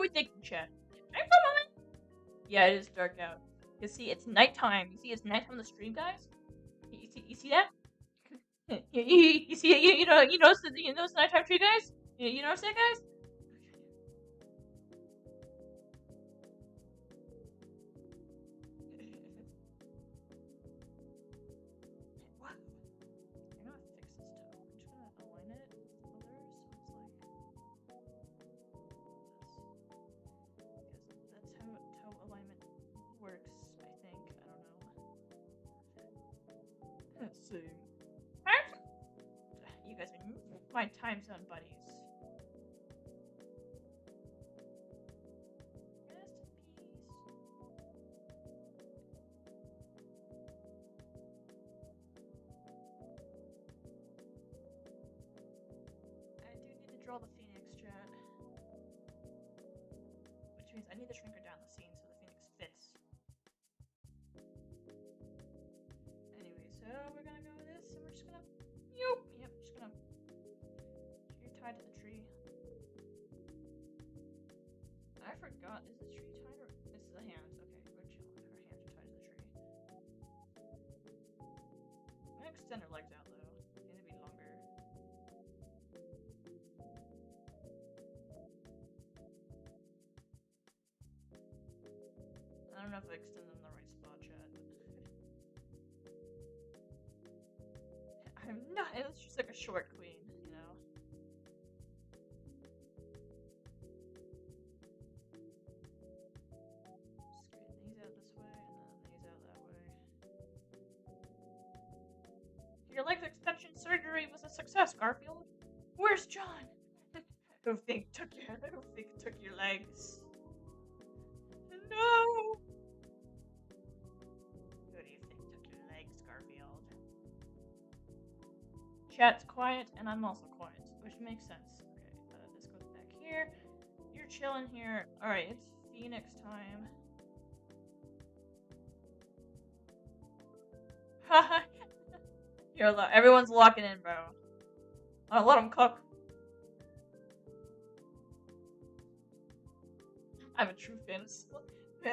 we thinking, chat? Time for a moment. Yeah, it is dark out. You see, it's nighttime. You see, it's nighttime on the stream, guys. You see that? You see, you notice nighttime tree, guys. You notice that, guys? What? I know how to fix this toe. I'm just gonna align it with others, so it's like this. Yes, that's how toe alignment works. I think. I don't know. Let's see. You guys are my time zone buddies. Rest in peace. I do need to draw the phoenix, chat. Which means I need to shrink her down the scene so the phoenix fits. Anyway, so we're gonna go with this, and we're just gonna... Yep, just gonna... You're tied to the tree. I forgot, is the tree tied or... It's the hands, okay, we're chilling. Her hands are tied to the tree. I'm gonna extend her legs out, though. They need to be longer. I don't know if I extend them in the right spot, chat, but... I'm not, it's just like a short queen, you know? Just get these out this way, and then these out that way. Your leg extension surgery was a success, Garfield. Where's John? Who took your legs? No! Who do you think took your legs, Garfield? Chat's quiet, and I'm also quiet, which makes sense. Okay, this goes back here. You're chilling here. Alright, it's Phoenix time. Haha! Everyone's locking in, bro. I'll let them cook. I'm a true fan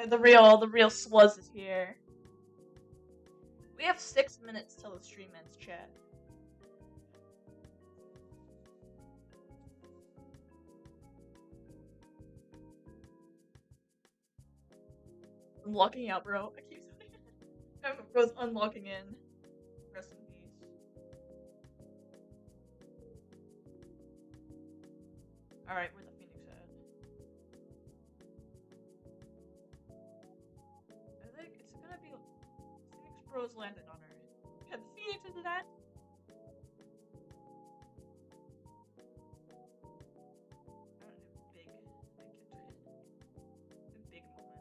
of the real Sluz is here. We have 6 minutes till the stream ends, chat. I'm locking out, bro. I keep saying it. Bro's unlocking in. Rest in peace. Alright, where the phoenix at? I think it's gonna be... Phoenix Bros landed on her. Yeah, the phoenix into that? I don't know, big. A big moment,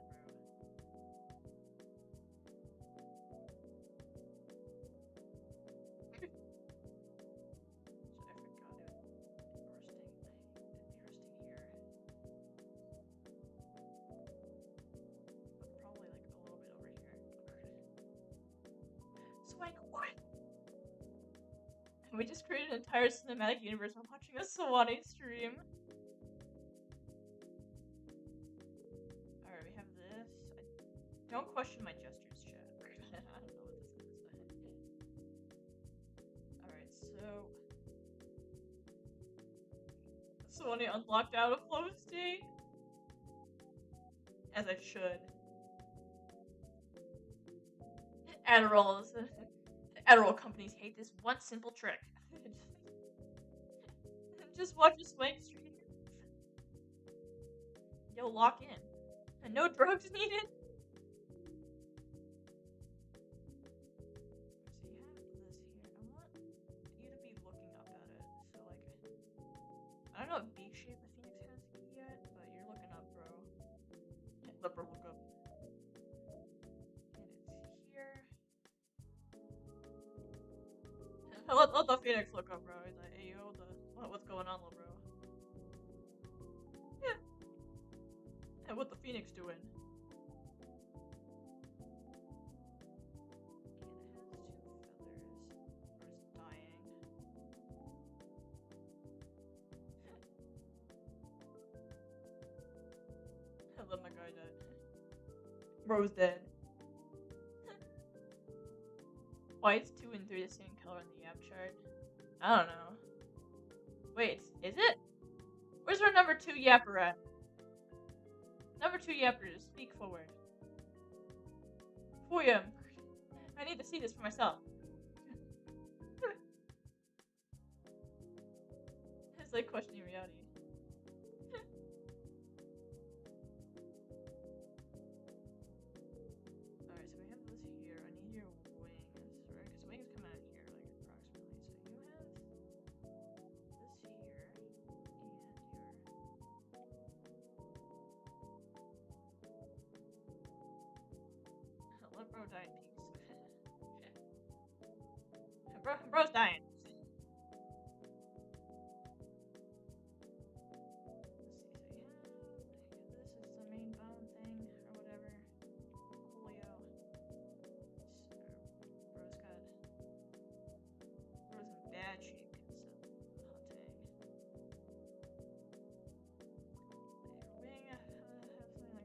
bro. What? We just created an entire cinematic universe while watching a Swanee stream. Alright, we have this. Don't question my gestures, chat. I don't know what this is. Alright, so... Swanee unlocked out of flow state. As I should. Adderall companies hate this one simple trick. Just watch a Swank stream. You'll lock in. And no drugs needed. So you have this here. I want you to be looking up at it. So like, I don't know what beak shape the phoenix has yet, but you're looking up, bro. Let bro look up. And it's here. Let the phoenix look up, bro. He's like, hey, yo, what's going on, little bro? Yeah. And what the phoenix doing? Okay, it has 2 feathers. Or it's dying. Bro's dead. Why is 2 and 3 the same color in the app chart? I don't know. Wait, is it? Where's our number 2 yapper at? Number 2 yapper, just speak forward. William, I need to see this for myself. It's like questioning reality. Alright, so we have this here. I need your wings, right? Because wings come out here, like approximately. So you have this here, and your. Let bro die in peace. Bro's dying. This is the main bone thing, or whatever. Polio. Bro's in bad shape, so hot tag. Wing, have something like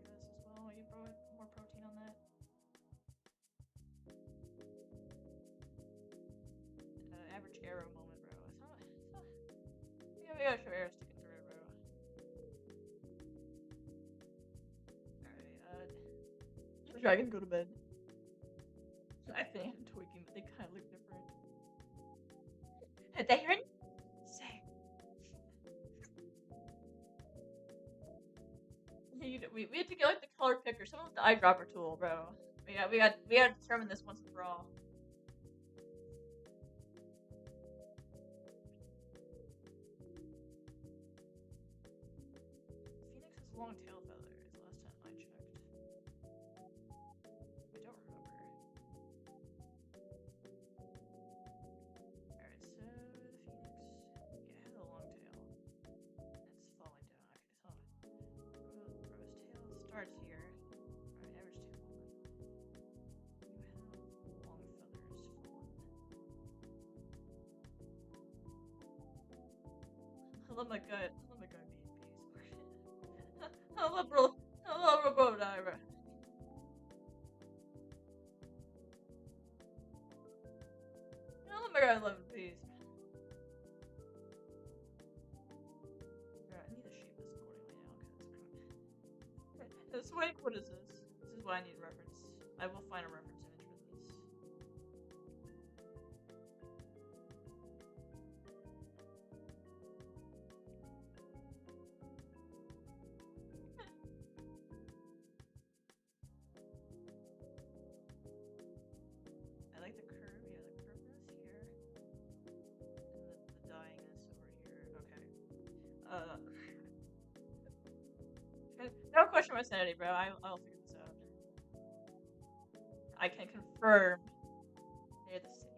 this as well. You bro more protein on that. Average arrow moment, bro. Yeah, we gotta show arrow sticking through it, bro. Alright, dragon, go to bed. I think I'm tweaking, but they kind of look different. They heard? Say. We had to get like the color picker, someone with the eyedropper tool, bro. We got to determine this once and for all. Phoenix has long tail feathers. Last time I checked. I don't remember. Alright, so the phoenix, yeah, it has a long tail. It's falling down. Okay, so Rose tail starts here. Alright, average tail moment. You have long feathers falling. I love my gut. I love my gut being peace. I love bro die, bro. I love my god, I love peace. Alright, I need to shape this accordingly now, because it's wait, what is this? This is what I need a reference. I will find a reference image for this. I like the curve, yeah, the curveness here. And the dyingness over here. Okay. Don't question my sanity, bro. I'll figure this out. I can confirm they're the same.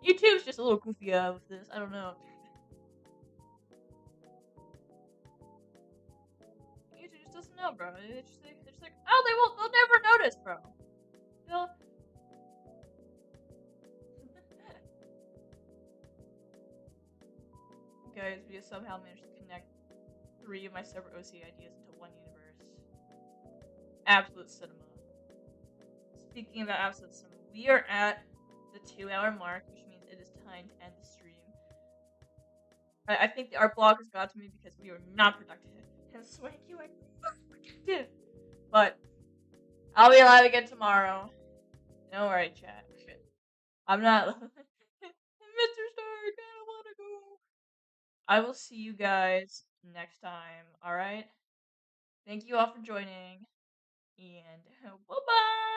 YouTube's just a little goofy with this. I don't know. YouTube just doesn't know, bro. They're just like, oh, they'll never notice, bro. Guys, we have somehow managed to connect 3 of my separate OC ideas into one universe. Absolute cinema. Speaking about absolute cinema, we are at the 2-hour mark, which means it is time to end the stream. I think the art block has got to me because we are not productive. And Swank, you are not productive. But I'll be live again tomorrow. Don't worry, chat. Shit. I'm not. Mr. Stark, I don't want to go. I will see you guys next time. Alright? Thank you all for joining. And bye-bye!